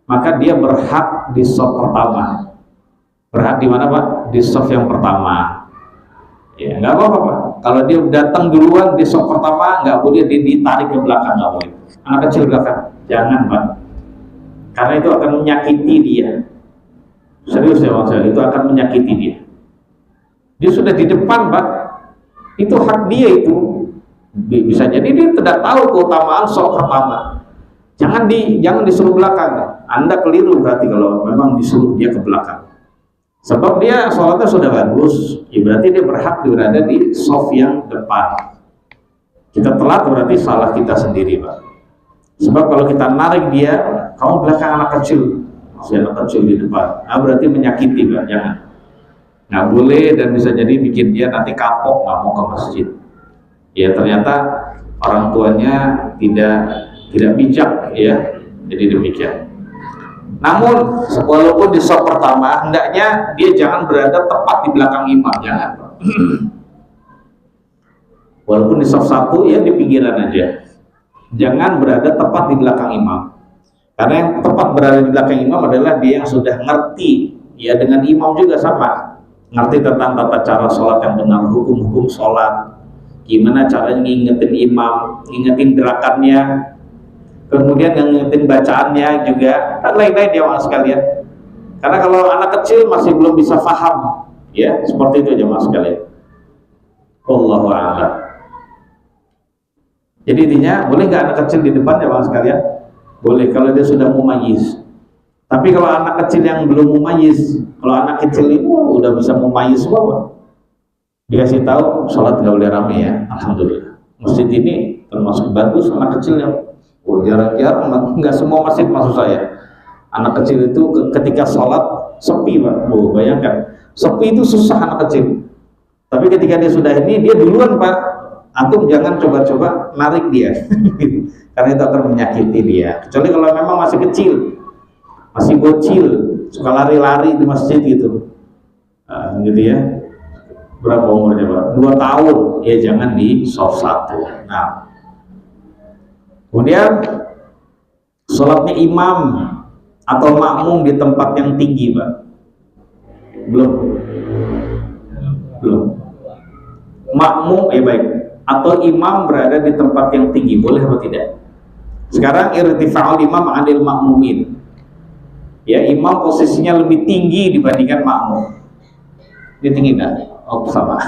maka dia berhak di saf pertama. Berhak di mana Pak? Di saf yang pertama. Ya nggak apa-apa Pak. Kalau dia datang duluan di saf pertama, nggak boleh ditarik ke belakang, nggak boleh. Anak kecil belakang, jangan Pak. Karena itu akan menyakiti dia. Serius ya Bang, itu akan menyakiti dia. Dia sudah di depan Pak. Itu hak dia itu. Bisa jadi dia tidak tahu keutamaan saf pertama. Jangan disuruh belakang. Anda keliru berarti kalau memang disuruh dia ke belakang. Sebab dia sholatnya sudah bagus, ya berarti dia berhak berada di saf yang depan. Kita telat berarti salah kita sendiri Pak. Sebab kalau kita narik dia, kamu belakang anak kecil, masih anak kecil di depan, berarti menyakiti Pak. Jangan. Nggak boleh, dan bisa jadi bikin dia nanti kapok nggak mau ke masjid. Ya ternyata orang tuanya tidak bijak ya, jadi demikian. Namun walaupun di saf pertama, hendaknya dia jangan berada tepat di belakang imam, jangan. Walaupun di saf 1 ya di pinggiran aja, jangan berada tepat di belakang imam. Karena yang tepat berada di belakang imam adalah dia yang sudah ngerti, ya dengan imam juga sama, ngerti tentang tata cara sholat yang benar, hukum-hukum sholat, gimana caranya ngingetin imam, ngingetin gerakannya, kemudian ngingetin bacaannya juga, dan lain-lain ya mas sekalian. Karena kalau anak kecil masih belum bisa paham, ya seperti itu aja mas sekalian. Wallahu a'lam. Jadi intinya boleh nggak anak kecil di depan ya mas sekalian? Boleh kalau dia sudah mumayyiz. Tapi kalau anak kecil yang belum mumayyiz, kalau anak kecil itu udah bisa mumayyiz semua, dikasih tahu sholat nggak boleh rame ya. Alhamdulillah. Masjid ini termasuk bagus anak kecilnya. Jarang-jarang, nggak semua masjid maksud saya. Anak kecil itu ketika sholat sepi Pak. Bayangkan, sepi itu susah anak kecil. Tapi ketika dia sudah ini, dia duluan Pak. Antum jangan coba-coba narik dia, karena itu akan menyakiti dia. Kecuali kalau memang masih kecil, masih bocil, suka lari-lari di masjid gitu, gitu ya. Berapa umurnya Pak? 2 tahun, ya jangan di saf 1. Nah, kemudian sholatnya imam atau makmum di tempat yang tinggi Pak? Belum. Makmum baik, atau imam berada di tempat yang tinggi, boleh atau tidak? Sekarang irtifa'ul imam 'anil makmumin. Ya, imam posisinya lebih tinggi dibandingkan makmum. Dia tinggi enggak? Oh, sama.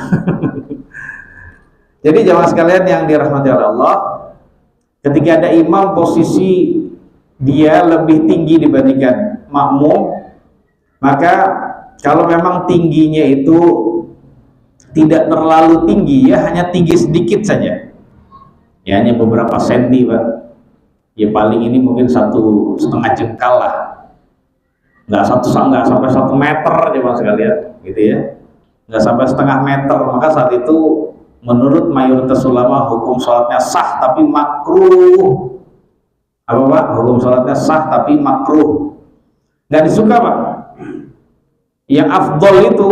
Jadi jamaah sekalian yang dirahmati oleh Allah, ketika ada imam posisi dia lebih tinggi dibandingkan makmum, maka kalau memang tingginya itu tidak terlalu tinggi, ya hanya tinggi sedikit saja, ya hanya beberapa senti Pak, ya paling ini mungkin 1,5 jengkal lah, nggak sampai 1 meter aja Pak sekalian, gitu ya, nggak sampai setengah meter. Maka saat itu menurut mayoritas ulama hukum sholatnya sah tapi makruh. Apa Pak? Hukum sholatnya sah tapi makruh, nggak disuka Pak. Yang afdol itu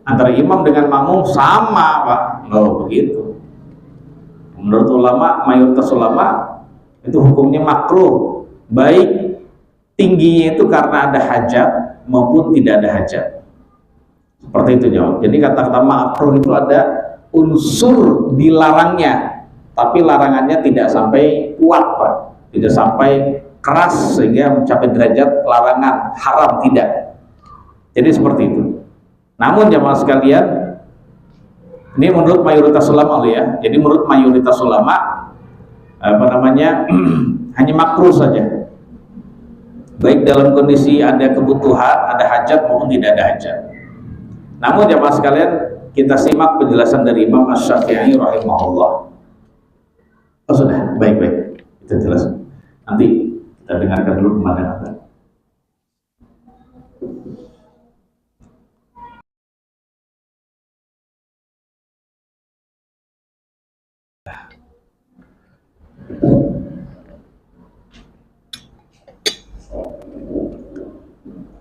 antara imam dengan makmum sama Pak. Oh begitu. Menurut ulama, mayoritas ulama itu hukumnya makruh, baik tingginya itu karena ada hajat maupun tidak ada hajat. Seperti itu jawab. Jadi kata-kata makruh itu ada unsur dilarangnya, tapi larangannya tidak sampai kuat Pak, tidak sampai keras sehingga mencapai derajat larangan haram, tidak. Jadi seperti itu. Namun jamaah sekalian, ini menurut mayoritas ulama ya. Jadi menurut mayoritas ulama hanya makruh saja. Baik dalam kondisi ada kebutuhan, ada hajat maupun tidak ada hajat. Namun jamaah sekalian, kita simak penjelasan dari Imam Asy-Syafi'i rahimahullah. Oh sudah, baik-baik. Kita jelaskan. Nanti kita dengarkan dulu pemandangan.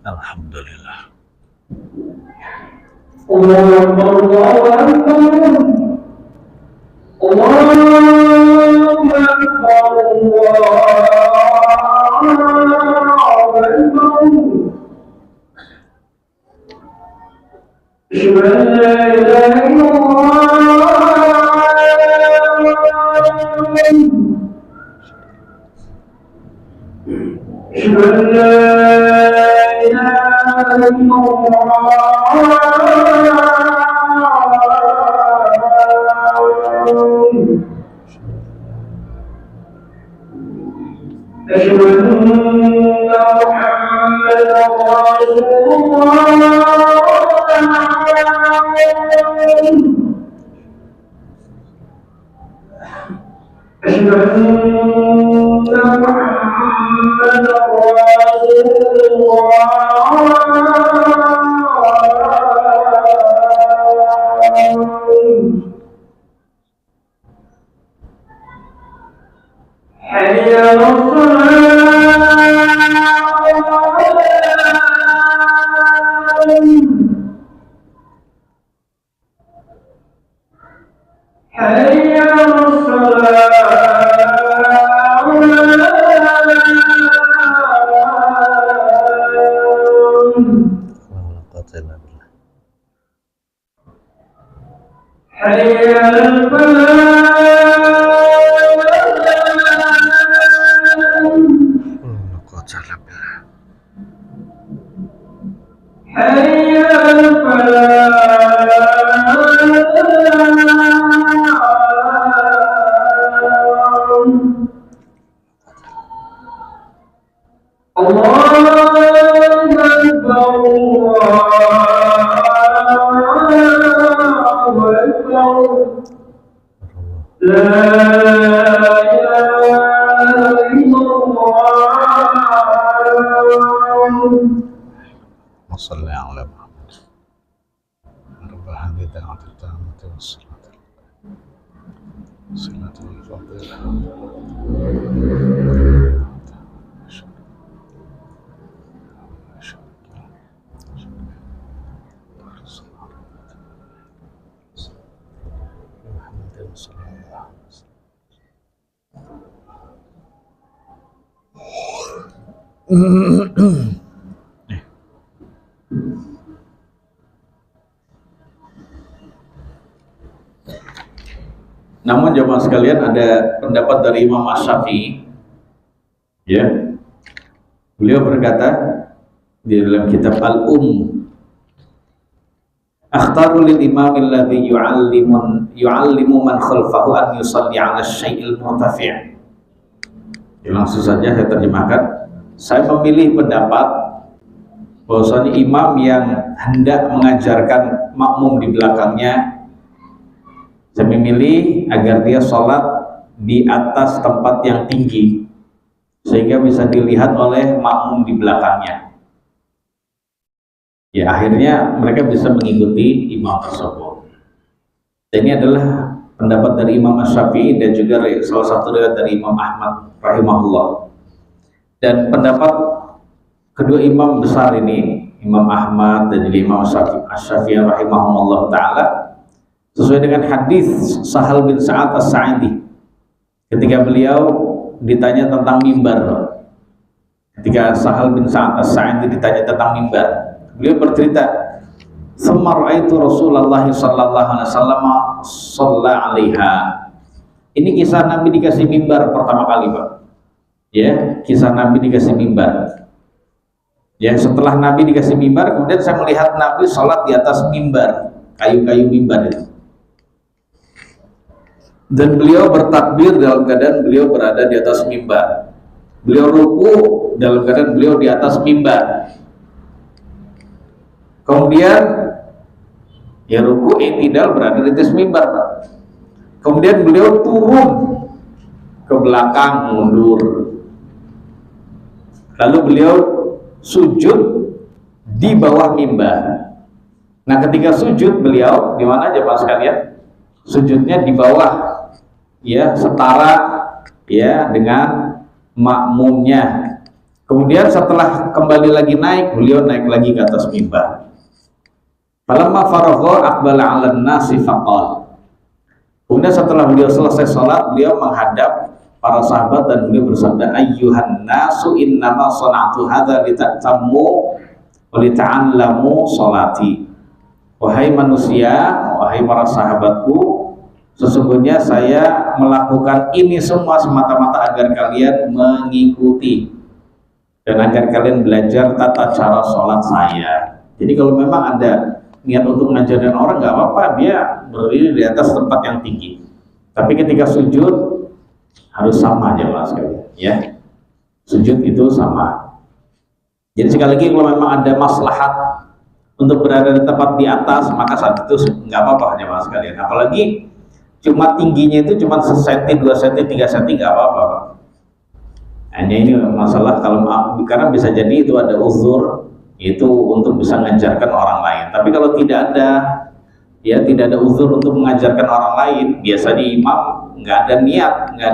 Alhamdulillah. Allahu Akbar, Allahu Akbar. Allahu Akbar, Allahu Akbar. وصلى على محمد رب هذه الدعوة التامة والصلاة صلة الفضيلة Namun jemaah sekalian, ada pendapat dari Imam Asy-Syafi'i, ya. Beliau berkata di dalam kitab akhtaru lil imam alladhi yu'allimu man khalfahu an yusalli 'ala syai'il murtafi'. Langsung saja saya terjemahkan. Saya memilih pendapat bahwasanya imam yang hendak mengajarkan makmum di belakangnya, saya memilih agar dia sholat di atas tempat yang tinggi sehingga bisa dilihat oleh makmum di belakangnya. Ya, akhirnya mereka bisa mengikuti imam tersebut. Dan ini adalah pendapat dari Imam Asy-Syafi'i dan juga salah satu riwayat dari Imam Ahmad rahimahullah. Dan pendapat kedua imam besar ini, Imam Ahmad dan juga Imam Asy-Syafi'i rahimahullah ta'ala, sesuai dengan hadis Sahal bin Sa'ad As-Sa'idi ketika beliau ditanya tentang mimbar. Ketika Sahal bin Sa'ad As-Sa'idi ditanya tentang mimbar, beliau bercerita, "Tsumma ra'aitu Rasulullah sallallahu alaihi wasallam shalla 'alaiha." Ini kisah Nabi dikasih mimbar pertama kali, Pak. Ya, kisah Nabi dikasih mimbar. Ya, setelah Nabi dikasih mimbar, kemudian saya melihat Nabi sholat di atas mimbar, kayu-kayu mimbar itu. Dan beliau bertakbir dalam keadaan beliau berada di atas mimbar. Beliau ruku dalam keadaan beliau di atas mimbar. Kemudian ya ruku i'tidal berada di atas mimbar, Pak. Kemudian beliau turun ke belakang, mundur. Lalu beliau sujud di bawah mimbar. Nah, ketika sujud beliau di mana jemaah sekalian? Sujudnya di bawah, ya, setara ya dengan makmumnya. Kemudian setelah kembali lagi naik, beliau naik lagi ke atas mimbar. Falamma faragha aqbala 'alan nasi faqala. Kemudian setelah beliau selesai sholat, beliau menghadap para sahabat dan beliau bersabda, "Ayyuhan nasu innama shana'tu hadza lita'tammu wa lita'allamu sholati." Wahai manusia, wahai para sahabatku, sesungguhnya saya melakukan ini semua semata-mata agar kalian mengikuti dan agar kalian belajar tata cara sholat saya. Jadi kalau memang ada niat untuk ngajarin orang, nggak apa-apa dia berdiri di atas tempat yang tinggi. Tapi ketika sujud harus sama aja mas sekalian, ya. Sujud itu sama. Jadi sekali lagi kalau memang ada maslahat untuk berada di tempat di atas, maka saat itu nggak apa-apa aja mas sekalian. Apalagi cuma tingginya itu cuma 1 cm, 2 cm, 3 cm, nggak apa-apa. Hanya ini masalah kalau karena bisa jadi itu ada uzur, itu untuk bisa mengajarkan orang lain. Tapi kalau tidak ada, ya tidak ada uzur untuk mengajarkan orang lain, biasa di imam nggak ada niat, nggak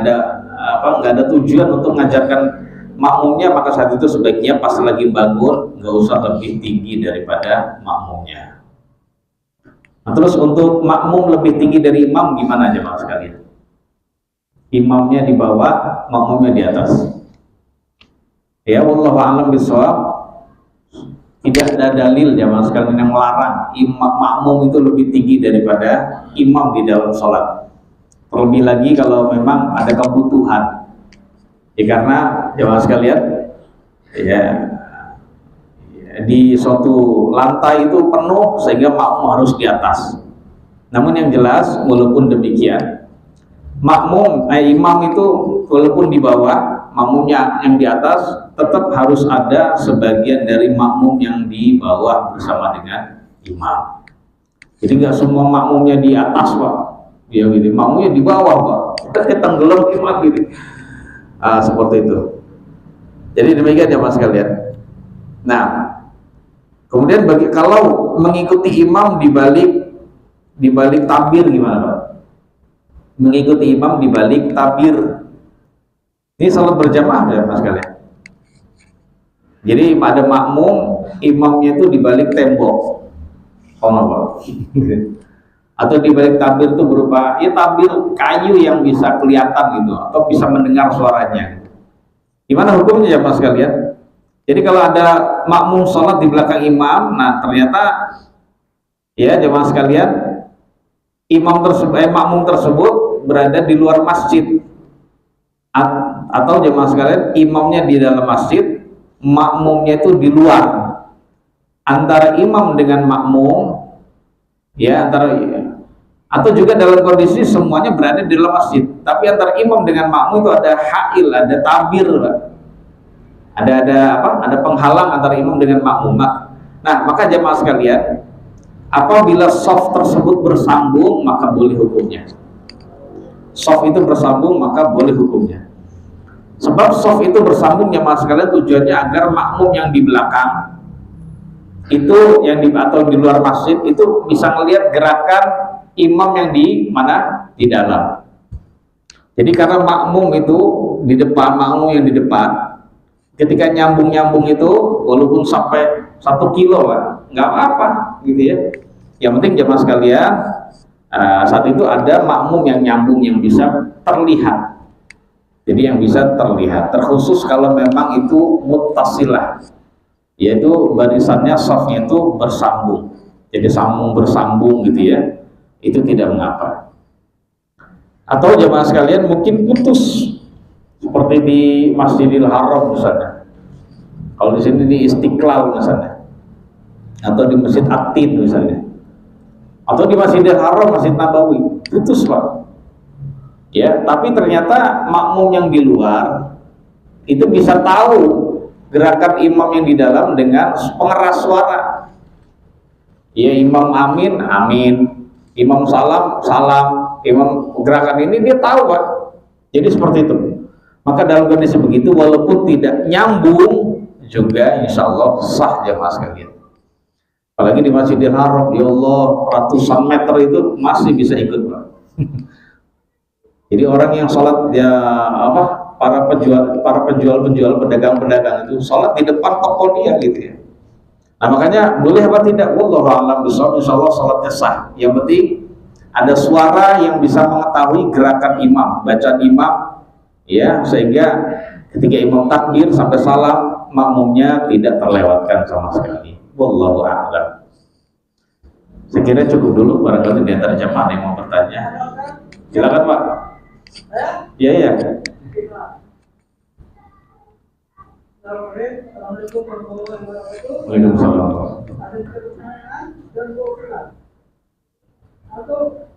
ada tujuan untuk mengajarkan makmumnya, maka saat itu sebaiknya pas lagi bangun nggak usah lebih tinggi daripada makmumnya. Nah, terus untuk makmum lebih tinggi dari imam gimana aja mas sekalian? Imamnya di bawah, makmumnya di atas. Ya, wallahu a'lam bishawab. Tidak ada dalil jamaah sekalian yang melarang imam makmum itu lebih tinggi daripada imam di dalam sholat. Terlebih lagi kalau memang ada kebutuhan. Ya, karena jamaah sekalian, ya di suatu lantai itu penuh sehingga makmum harus di atas. Namun yang jelas walaupun demikian, imam itu walaupun di bawah, makmumnya yang di atas, tetap harus ada sebagian dari makmum yang di bawah bersama dengan imam. Jadi nggak semua makmumnya di atas pak, ya gitu. Makmumnya di bawah pak, kita tenggelam imam gitu. Seperti itu. Jadi demikian ya mas sekalian. Nah, kemudian kalau mengikuti imam di balik takbir gimana pak? Mengikuti imam di balik takbir. Ini salat berjamaah ya mas sekalian. Jadi ada makmum, imamnya itu di balik tembok, atau di balik tabir itu berupa ya tabir kayu yang bisa kelihatan gitu, atau bisa mendengar suaranya. Gimana hukumnya ya mas sekalian? Jadi kalau ada makmum sholat di belakang imam, nah ternyata ya jemaah sekalian, makmum tersebut berada di luar masjid, atau jemaah sekalian imamnya di dalam masjid, makmumnya itu di luar. Antara imam dengan makmum, ya atau juga dalam kondisi semuanya berada di dalam masjid, tapi antara imam dengan makmum itu ada hail, ada tabir, ada penghalang antara imam dengan makmum. Nah, maka jemaah sekalian, apabila shaf tersebut bersambung, maka boleh hukumnya. Shaf itu bersambung, maka boleh hukumnya. Sebab shaf itu bersambung jemaah sekalian tujuannya agar makmum yang di belakang itu atau di luar masjid itu bisa melihat gerakan imam yang di mana di dalam. Jadi karena makmum itu di depan, makmum yang di depan ketika nyambung itu walaupun sampai 1 kilo lah, nggak apa-apa gitu ya. Yang penting jemaah sekalian saat itu ada makmum yang nyambung yang bisa terlihat. Jadi yang bisa terlihat, terkhusus kalau memang itu muttasilah, yaitu barisannya shafnya itu bersambung, jadi bersambung gitu ya, itu tidak mengapa. Atau jemaah sekalian mungkin putus, seperti di Masjidil Haram misalnya, kalau di sini di Istiqlal misalnya, atau di Masjid Atin misalnya, atau di Masjidil Haram, Masjid Nabawi, putus pak. Ya, tapi ternyata makmum yang di luar itu bisa tahu gerakan imam yang di dalam dengan pengeras suara. Ya, imam amin, amin, imam salam, salam, imam gerakan ini dia tahu pak. Jadi seperti itu. Maka dalam kondisi begitu, walaupun tidak nyambung juga insya Allah sah jemaah sekalian. Apalagi di Masjidil Haram, ya Allah, ratusan meter itu masih bisa ikut pak. Jadi orang yang sholat para penjual pedagang itu sholat di depan toko dia gitu ya. Nah makanya boleh apa tidak? Wallahu a'lam bishawab. Insyaallah sholatnya sah. Yang penting ada suara yang bisa mengetahui gerakan imam, bacaan imam, ya, sehingga ketika imam takbir sampai salam makmumnya tidak terlewatkan sama sekali. Wallahu a'lam. Saya kira cukup dulu, barangkali di antara jamaah yang mau bertanya. Silakan Pak. Iya. Assalamualaikum warahmatullahi wabarakatuh. Waalaikumsalam. Ada pertanyaan dan bocoran atau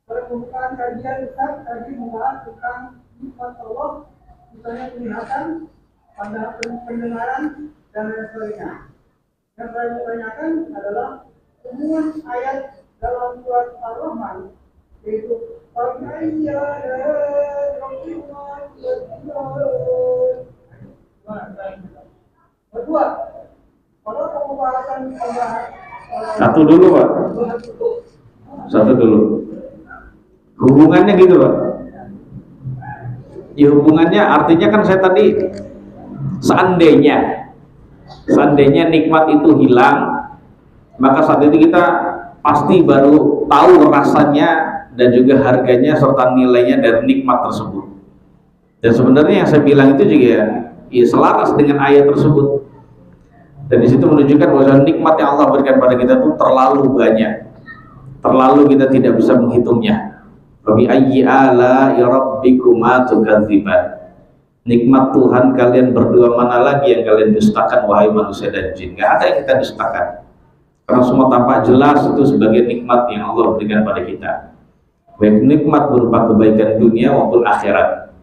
pada pembukaan kajian Ustaz tadi membahas tentang nikmat Allah, misalnya penglihatan, pada pendengaran dan lain sebagainya. Yang saya mau tanyakan adalah umuman ayat dalam surat Ar-Rahman, yaitu kedua, pada pembahasan Satu dulu Pak. Satu dulu. Hubungannya gitu Pak. Ya hubungannya artinya kan saya tadi seandainya nikmat itu hilang, maka saat itu kita pasti baru tahu rasanya dan juga harganya serta nilainya dari nikmat tersebut. Dan sebenarnya yang saya bilang itu juga ya selaras dengan ayat tersebut. Dan di situ menunjukkan bahwa nikmat yang Allah berikan pada kita itu terlalu banyak, terlalu kita tidak bisa menghitungnya. Fabi ayyi ala'i rabbikuma tukadziban. Nikmat Tuhan kalian berdua mana lagi yang kalian dustakan wahai manusia dan jin? Gak ada yang kita dustakan. Karena semua tampak jelas itu sebagai nikmat yang Allah berikan pada kita. Baik nikmat berupa kebaikan dunia maupun akhirat.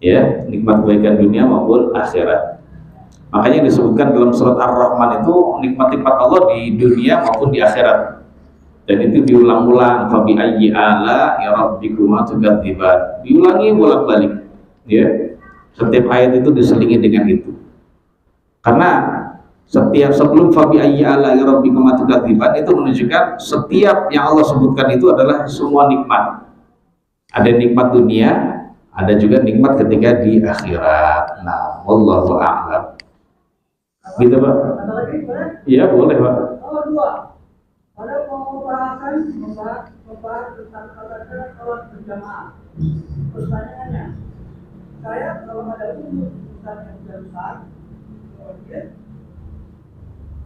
Ya, nikmat kebaikan dunia maupun akhirat. Makanya disebutkan dalam surat Ar-Rahman itu nikmat-nikmat Allah di dunia maupun di akhirat. Dan itu diulang-ulang, fabi ayyi ala'i rabbikuma tukadziban. Diulangi bolak-balik. Ya. Setiap ayat itu diselingi dengan itu. Karena setiap sebelum fabi ayyi ala'i rabbikuma tukadziban itu menunjukkan setiap yang Allah sebutkan itu adalah semua nikmat. Ada nikmat dunia, ada juga nikmat ketika di akhirat. Nah, wallahu a'lam. Gitu Pak? Iya boleh Pak. Nomor 2, pada pembahasan membahas tentang sholat berjamaah. Pertanyaannya, saya kalau ada umur misalnya sudah besar,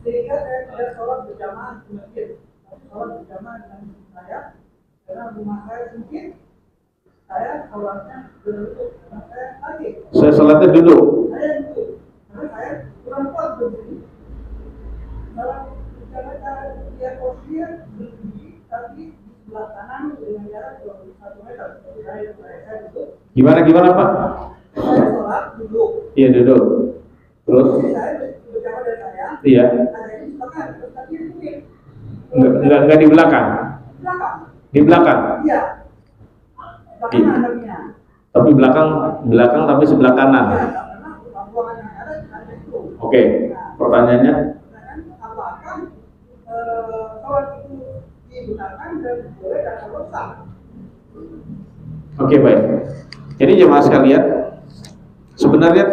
sehingga saya tidak sholat berjamaah di masjid, tapi sholat berjamaah dengan istri saya, karena rumah saya sedikit, saya sholatnya duduk, karena saya sakit. Saya sholatnya duduk. Saya duduk, karena saya kurang kuat berdiri. Dalam cara dia posisinya berdiri, tapi di sebelah kanan dengan jarak 1 meter. Saya duduk. Gimana Pak? Saya sholat duduk. Iya duduk. Terus? Saya berjamaah dari saya. Iya. Ada di belakang, tapi ini. Enggak di belakang. Belakang. Di belakang. Iya. Belakang adanya. Tapi belakang tapi sebelah kanan. Iya, karena ruangan yang ada itu. Oke. Pertanyaannya? Apakah sholat itu digunakan dan boleh dan rusak? Oke, baik. Jadi jemaah sekalian, sebenarnya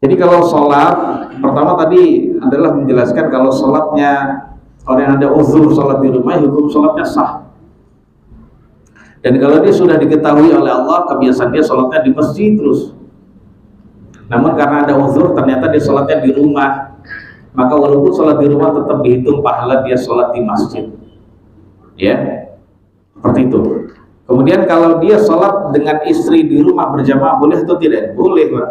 jadi kalau sholat pertama tadi adalah menjelaskan kalau sholatnya orang yang ada uzur sholat di rumah, hukum sholatnya sah. Dan kalau dia sudah diketahui oleh Allah kebiasaan dia sholatnya di masjid terus, namun karena ada uzur ternyata dia sholatnya di rumah, maka walaupun sholat di rumah tetap dihitung pahala dia sholat di masjid. Ya, seperti itu. Kemudian kalau dia sholat dengan istri di rumah berjamaah boleh atau tidak? Boleh Pak.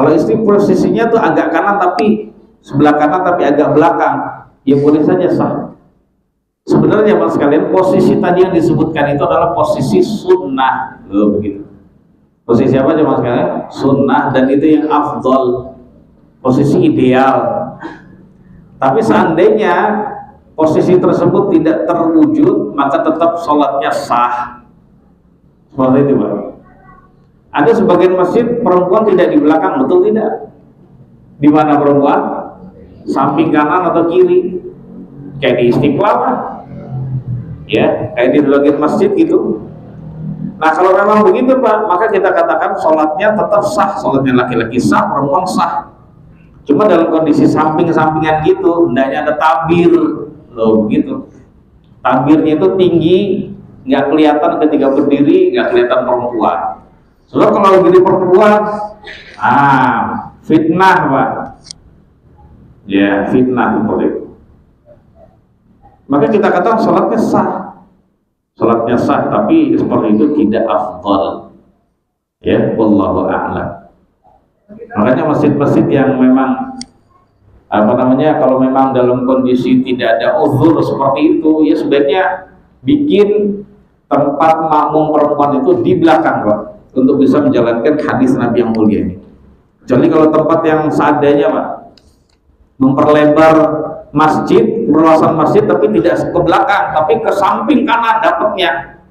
Kalau istri posisinya tuh agak kanan tapi sebelah kanan tapi agak belakang, ya boleh saja sah. Sebenarnya Mas sekalian, posisi tadi yang disebutkan itu adalah posisi sunnah, loh begitu. Posisi apa Mas sekalian? Sunnah, dan itu yang afdol, posisi ideal. Tapi seandainya posisi tersebut tidak terwujud, maka tetap sholatnya sah. Seperti itu Pak. Ada sebagian masjid perempuan tidak di belakang, betul tidak? Di mana perempuan? Samping kanan atau kiri? Kayak di Istiqlal lah. Ya, kayak di sebagian masjid gitu. Nah kalau memang begitu Pak, maka kita katakan sholatnya tetap sah. Sholatnya laki-laki sah, perempuan sah. Cuma dalam kondisi samping-sampingan gitu, hendaknya ada tabir, loh begitu. Tabirnya itu tinggi, nggak kelihatan ketika berdiri, nggak kelihatan perempuan. Sebab kalau begini perempuan, fitnah Pak. Ya, fitnah seperti itu. Maka kita katakan sholatnya sah. Sholatnya sah, tapi seperti itu tidak afdal. Ya, wallahu a'lam. Kita Makanya masjid-masjid yang memang kalau memang dalam kondisi tidak ada uzur seperti itu, ya sebaiknya bikin tempat makmum perempuan itu di belakang, Pak, untuk bisa menjalankan hadis Nabi yang mulia ini. Kecuali kalau tempat yang seadanya, Pak, memperlebar masjid, luasan masjid, tapi tidak ke belakang, tapi ke samping kanan dapatnya.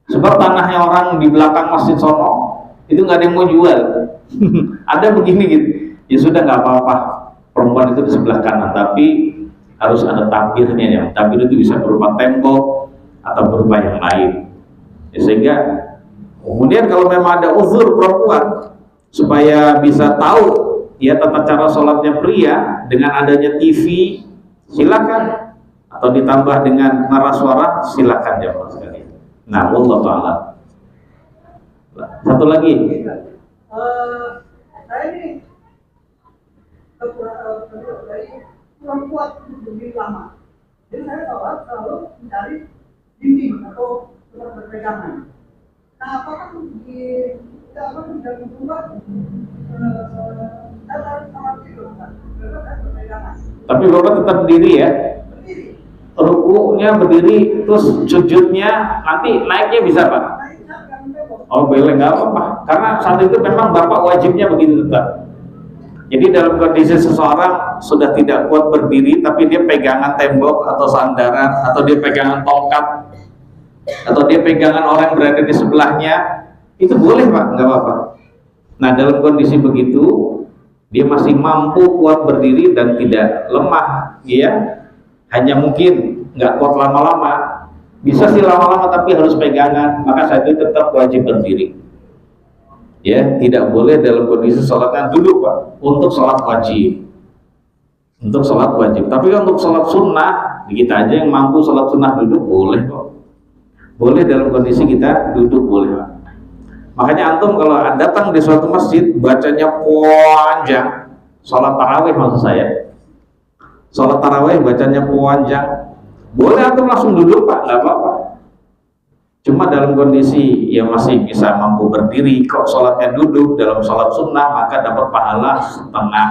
Sebab tanahnya orang di belakang masjid sono itu nggak ada yang mau jual. Ada begini gitu, ya sudah nggak apa-apa, perempuan itu di sebelah kanan, tapi harus ada tabirnya ya. Tabir itu bisa berupa tembok atau berupa yang lain. Ya, sehingga kemudian kalau memang ada uzur perempuan, supaya bisa tahu ya tata cara sholatnya pria dengan adanya TV, silakan, atau ditambah dengan ngeras suara, silakan jamaah sekalian. Nah, wallahu ta'ala. Satu lagi. Saya ini kurang kuat berdiri lama. Jadi saya sholat selalu mencari dinding atau tempat berpegangan. Nah, apakah di dalam membuat saya harus sama tidur, kan? Berpegangan. Tapi Bapak tetap berdiri ya? Berdiri. Rukunya berdiri, terus sujudnya nanti naiknya bisa, Pak? Oh, boleh, nggak apa-apa. Karena saat itu memang Bapak wajibnya begitu tetap. Jadi dalam kondisi seseorang sudah tidak kuat berdiri, tapi dia pegangan tembok atau sandaran, atau dia pegangan tongkat, atau dia pegangan orang yang berada di sebelahnya, itu boleh, Pak, nggak apa-apa. Nah, dalam kondisi begitu, dia masih mampu kuat berdiri dan tidak lemah, ya. Hanya mungkin nggak kuat lama-lama. Bisa sih lama-lama tapi harus pegangan, maka saat itu tetap wajib berdiri. Ya, tidak boleh dalam kondisi sholatnya duduk, Pak, untuk sholat wajib. Untuk sholat wajib. Tapi untuk sholat sunnah, kita aja yang mampu sholat sunnah duduk boleh kok. Boleh dalam kondisi kita duduk, boleh, Pak. Makanya antum kalau datang di suatu masjid bacanya panjang, sholat tarawih maksud saya. Sholat tarawih bacanya panjang, boleh antum langsung duduk, Pak, nggak apa-apa. Cuma dalam kondisi yang masih bisa mampu berdiri, kok sholatnya duduk dalam sholat sunnah, maka dapat pahala setengah.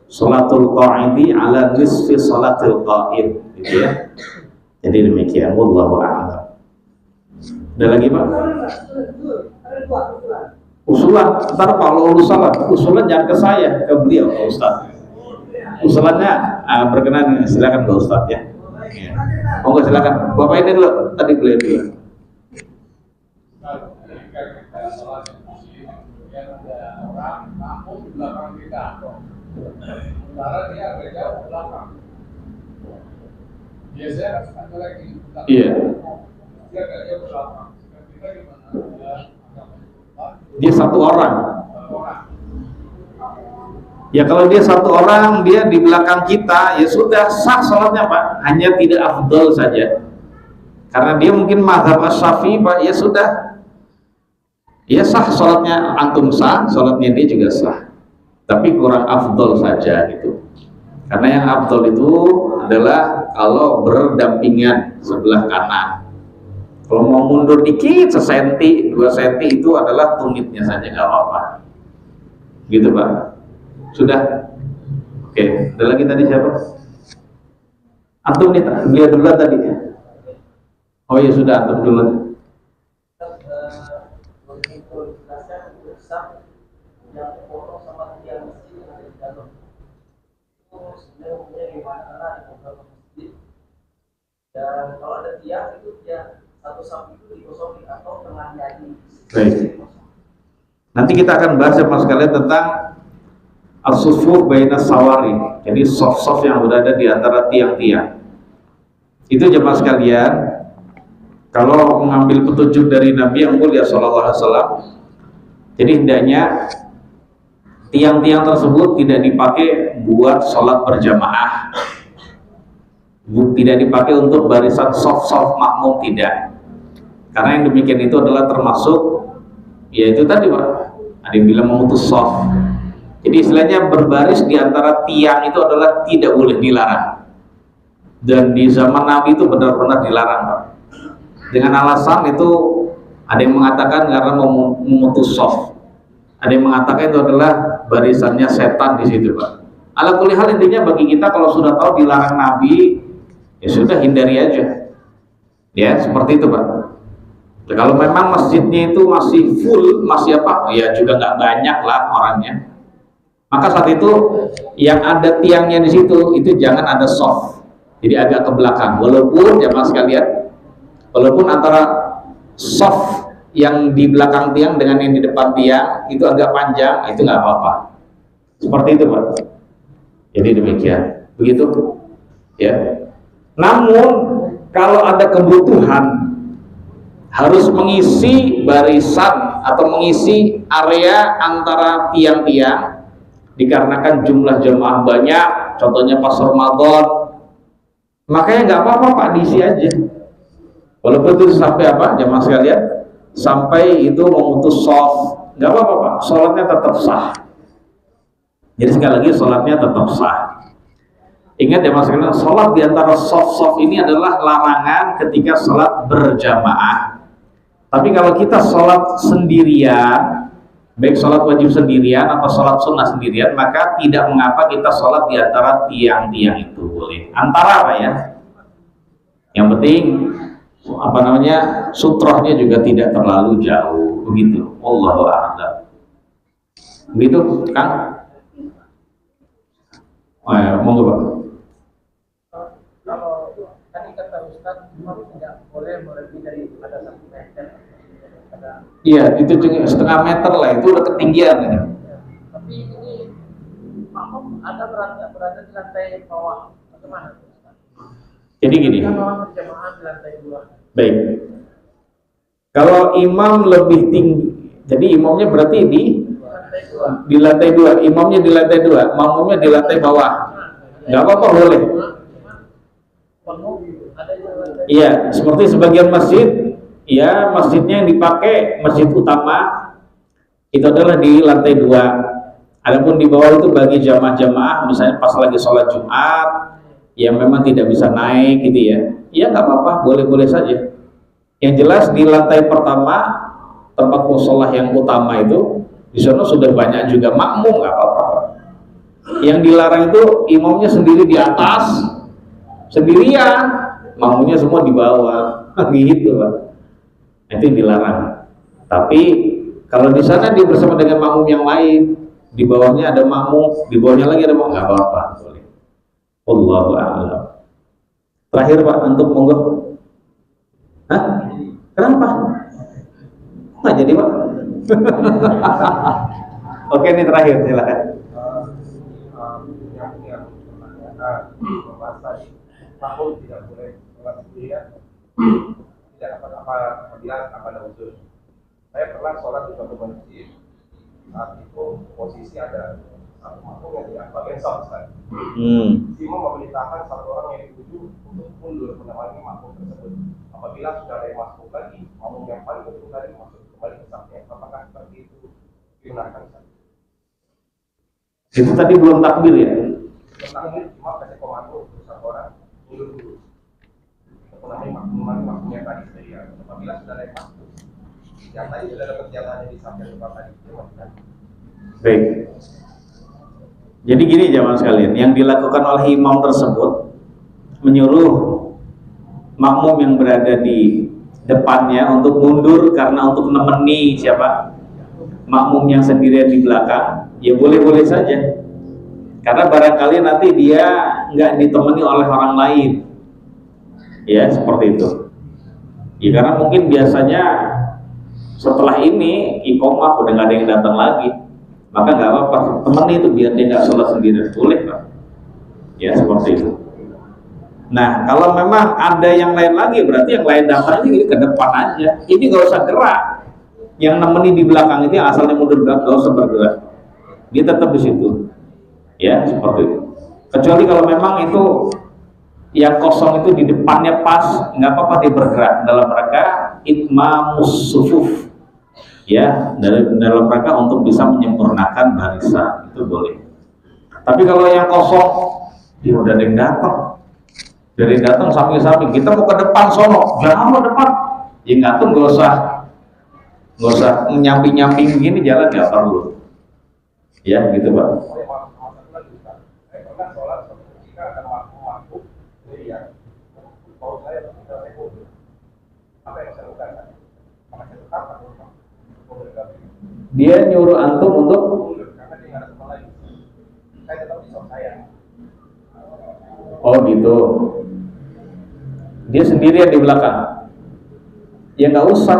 Sholatul qa'idi ala nisfi sholatil qa'id, gitu ya. Jadi demikian, wallahu a'lam. Ada lagi, Pak? Usulan, ntar kalau usulan jangan ke saya, ke beliau, ke Ustaz. Usulannya berkenan, silakan ke Ustaz ya. Oh enggak, silakan. Bapak ini dulu, tadi beliau dulu. Iya. Dia satu orang. Ya kalau dia satu orang, dia di belakang kita, ya sudah sah sholatnya, Pak. Hanya tidak afdol saja. Karena dia mungkin mazhab Asy-Syafi'i, Pak, ya sudah. Ya sah sholatnya, antum sah, sholatnya dia juga sah. Tapi kurang afdol saja gitu. Karena yang afdol itu adalah kalau berdampingan sebelah kanan. Kalau mau mundur dikit, sesenti, 2 senti itu adalah tumitnya saja, nggak apa-apa. Gitu, Pak. Sudah? Oke, ada lagi tadi siapa? Antum nih, dia duluan tadi ya? Oh ya sudah, antum duluan. Dan kalau ada tiang itu dia satu sapi itu dikosongin atau tengah jadi. Baik. Nanti kita akan bahas ya Mas sekalian tentang as-sufuf baina sawari. Jadi soft-soft yang berada di antara tiang-tiang. Itu jemaah sekalian, kalau mengambil petunjuk dari Nabi yang mulia sallallahu alaihi wasallam, jadi hendaknya tiang-tiang tersebut tidak dipakai buat sholat berjamaah, tidak dipakai untuk barisan soft-soft makmum, tidak. Karena yang demikian itu adalah termasuk, yaitu tadi Pak, ada yang bilang memutus soft. Jadi istilahnya berbaris di antara tiang itu adalah tidak boleh, dilarang. Dan di zaman Nabi itu benar-benar dilarang, Pak. Dengan alasan itu ada yang mengatakan karena memutus soft. Ada yang mengatakan itu adalah barisannya setan di situ, Pak. Ala kulli hal, intinya bagi kita kalau sudah tahu dilarang Nabi, ya sudah hindari aja. Ya, seperti itu, Pak. Nah, kalau memang masjidnya itu masih full, masih apa? Ya juga nggak banyak lah orangnya. Maka saat itu yang ada tiangnya di situ itu jangan ada soft. Jadi agak ke belakang. Walaupun jamaah sekalian, walaupun antara soft yang di belakang tiang dengan yang di depan tiang itu agak panjang, itu nggak apa-apa. Seperti itu, Pak. Jadi demikian. Begitu, ya. Namun kalau ada kebutuhan harus mengisi barisan atau mengisi area antara tiang-tiang dikarenakan jumlah jemaah banyak, contohnya pas Ramadan, makanya nggak apa-apa, Pak, diisi aja. Walaupun itu sampai apa, jemaah sekalian, sampai itu memutus soft, nggak apa-apa, Pak, sholatnya tetap sah. Jadi sekali lagi sholatnya tetap sah. Ingat ya Mas, sholat diantara soft-soft ini adalah larangan ketika sholat berjamaah. Tapi kalau kita sholat sendirian, baik sholat wajib sendirian atau sholat sunnah sendirian, maka tidak mengapa kita sholat di antara tiang-tiang itu, boleh. Antara apa ya? Yang penting apa namanya, sutrohnya juga tidak terlalu jauh, begitu. Wallahu a'lam. Begitu, Kang? Oh, ya, monggo, Pak. Kalau tadi kata Ustaz, imam tidak boleh melebihi dari ada 1 meter. Iya, itu setengah meter lah, itu udah ketinggian ya. Tapi ini makmum ada berada di lantai bawah, bagaimana? Jadi gini. Kan orang berjamaah di lantai 2. Baik. Kalau imam lebih tinggi, jadi imamnya berarti di lantai 2, imamnya di lantai 2, makmumnya di lantai bawah. Nggak apa-apa, boleh. Iya, seperti sebagian masjid, ya masjidnya yang dipakai masjid utama itu adalah di lantai 2. Adapun di bawah itu bagi jamaah-jamaah, misalnya pas lagi sholat Jumat, yang memang tidak bisa naik gitu ya, ya nggak apa-apa, boleh-boleh saja. Yang jelas di lantai pertama tempat musholah yang utama itu, di sana sudah banyak juga makmum, nggak apa-apa. Yang dilarang itu imamnya sendiri di atas, sendirian, makmumnya semua di bawah, gitu, Pak. Itu yang dilarang. Tapi kalau di sana dia bersama dengan makmum yang lain, di bawahnya ada makmum, di bawahnya lagi ada makmum, nggak apa-apa, boleh. Wallahu a'lam. Terakhir, Pak, untuk monggo. Hah? Kenapa? Nggak jadi, Pak. Oke, ini terakhir, silakan. Makmum tidak boleh sholat sendirian, tidak apa apabila ada uzur. Saya pernah sholat di suatu masjid, saat itu posisi ada satu makmum yang tidak bagian sholat. Imam memerintahkan satu orang yang dituju untuk mundur menemani makmum tersebut. Apabila sudah ada yang masuk lagi, makmum yang paling ujung tadi masuk kembali ke safnya. Apakah seperti itu digunakan? Itu tadi belum takbir ya? Takbir cuma kasih komando satu orang mundur dulu. Makmum yang tadi sedia. Apabila sudah ada yang masuk, yang tadi sudah dapat jalannya di safnya depan tadi, dia masukkan. Baik. Jadi gini jamaah sekalian, yang dilakukan oleh imam tersebut menyuruh makmum yang berada di depannya untuk mundur karena untuk menemani siapa? Makmum yang sendirian di belakang, ya boleh-boleh saja. Karena barangkali nanti dia nggak ditemani oleh orang lain, ya seperti itu. Ya karena mungkin biasanya setelah ini iqomah udah nggak ada yang datang lagi, maka nggak apa-apa, temani itu biar dia nggak sholat sendiri, boleh, Pak. Ya seperti itu. Nah kalau memang ada yang lain lagi, berarti yang lain datang ini ke depan aja. Ini nggak usah gerak. Yang nemeni di belakang itu yang asalnya mundur belakang nggak usah bergerak. Dia tetap di situ. Ya seperti itu. Kecuali kalau memang itu yang kosong itu di depannya pas, nggak apa-apa dia bergerak dalam rangka itmamus sufuf. Ya dalam rangka untuk bisa menyempurnakan barisan, itu boleh. Tapi kalau yang kosong, ya udah ada yang datang. Dari datang samping-samping, kita mau ke depan sono, jangan ke depan. Ya nggak tuh nggak usah nggak usah nyamping-nyamping begini, jalan nggak perlu. Ya, gitu Pak. Oh ya, maaf satu lagi Ustaz. Saya pernah sholat suatu ketika ada waktu sendirian. Kalau saya ketika saya mundur, apa yang saya lakukan? Apakah saya tetap atau mundur lagi? Dia nyuruh antum untuk Mundur karena dia nggak ada teman lagi. Saya tetap di sholat saya. oh gitu. Dia sendirian di belakang. Ya nggak usah.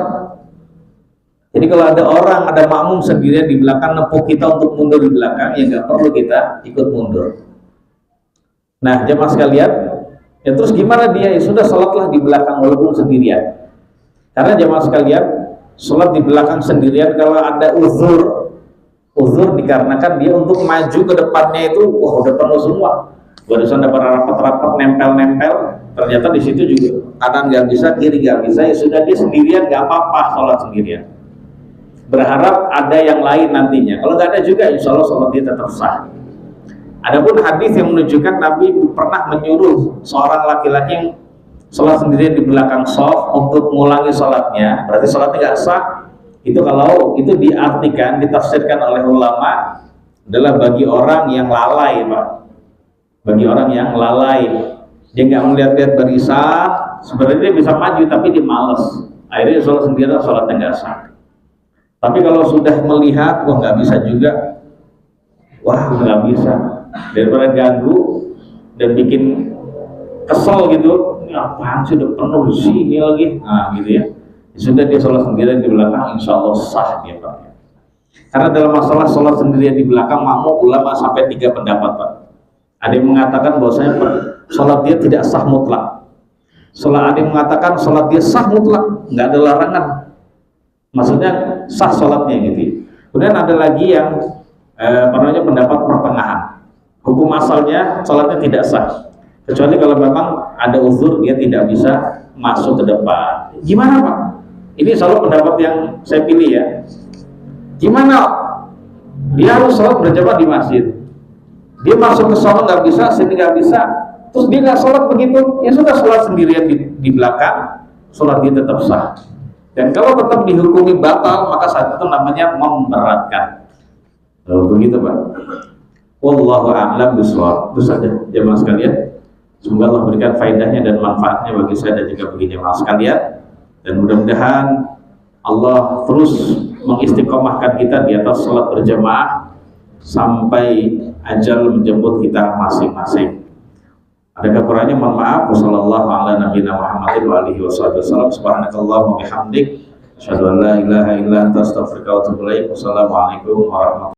Jadi kalau ada orang, ada makmum sendirian di belakang nepuk kita untuk mundur di belakang, ya nggak perlu kita ikut mundur. Nah, jemaah sekalian, ya terus gimana dia? Ya sudah, sholatlah di belakang walaupun sendirian. Karena jemaah sekalian, sholat di belakang sendirian kalau ada uzur dikarenakan dia untuk maju ke depannya itu, wah udah penuh semua. Barusan ada rapat-rapat nempel-nempel, ternyata di situ juga kanan nggak bisa, kiri nggak bisa, ya sudah dia sendirian nggak apa-apa sholat sendirian. Berharap ada yang lain nantinya. Kalau nggak ada juga, insya Allah sholat dia tetap sah. Adapun hadis yang menunjukkan Nabi pernah menyuruh seorang laki-laki yang sholat sendirian di belakang shaf untuk mengulangi sholatnya, berarti sholatnya nggak sah. Itu kalau itu diartikan, ditafsirkan oleh ulama adalah bagi orang yang lalai, Pak. Bagi orang yang lalai, dia nggak melihat-lihat barisan, sebenarnya dia bisa maju tapi dia malas. Akhirnya sholat sendirian, sholatnya nggak sah. Tapi kalau sudah melihat, wah nggak bisa juga, wah nggak bisa, daripada ganggu dan bikin kesel gitu, ini apaan sih udah penuh di sini lagi, nah gitu ya. Sudah dia sholat sendirian di belakang, insya Allah sah dia Pak. Karena dalam masalah sholat sendirian di belakang makmum, ulama sampai 3 pendapat Pak. Ada yang mengatakan bahwasanya sholat dia tidak sah mutlak. Ada yang mengatakan sholat dia sah mutlak, nggak ada larangan. Maksudnya sah sholatnya gitu. Kemudian ada lagi yang pendapat pertengahan. Hukum asalnya sholatnya tidak sah, kecuali kalau memang ada uzur dia tidak bisa masuk ke depan. Gimana Pak? Ini selalu pendapat yang saya pilih ya. Gimana? Dia harus sholat berjamaah di masjid. Dia masuk ke sholat nggak bisa, sini nggak bisa. Terus dia nggak sholat begitu, ya sudah sholat sendirian di belakang, sholat dia tetap sah. Dan kalau tetap dihukumi batal, maka saat itu namanya memberatkan. Begitu Pak. Wallahu a'lam bishawab. Itu saja jemaah sekalian. Semoga Allah berikan faedahnya dan manfaatnya bagi saya dan juga bagi jemaah sekalian. Dan mudah-mudahan Allah terus mengistiqomahkan kita di atas salat berjamaah sampai ajal menjemput kita masing-masing. Ada kekurangannya mohon maaf. Wassallallahu ala nabiyina Muhammadin wa alihi wasallam. Subhanakallahumma bihamdik, asyhadu an la ilaha illa anta astaghfiruka wa atubu ilaik. Wassalamualaikum warahmatullahi wabarakatuh.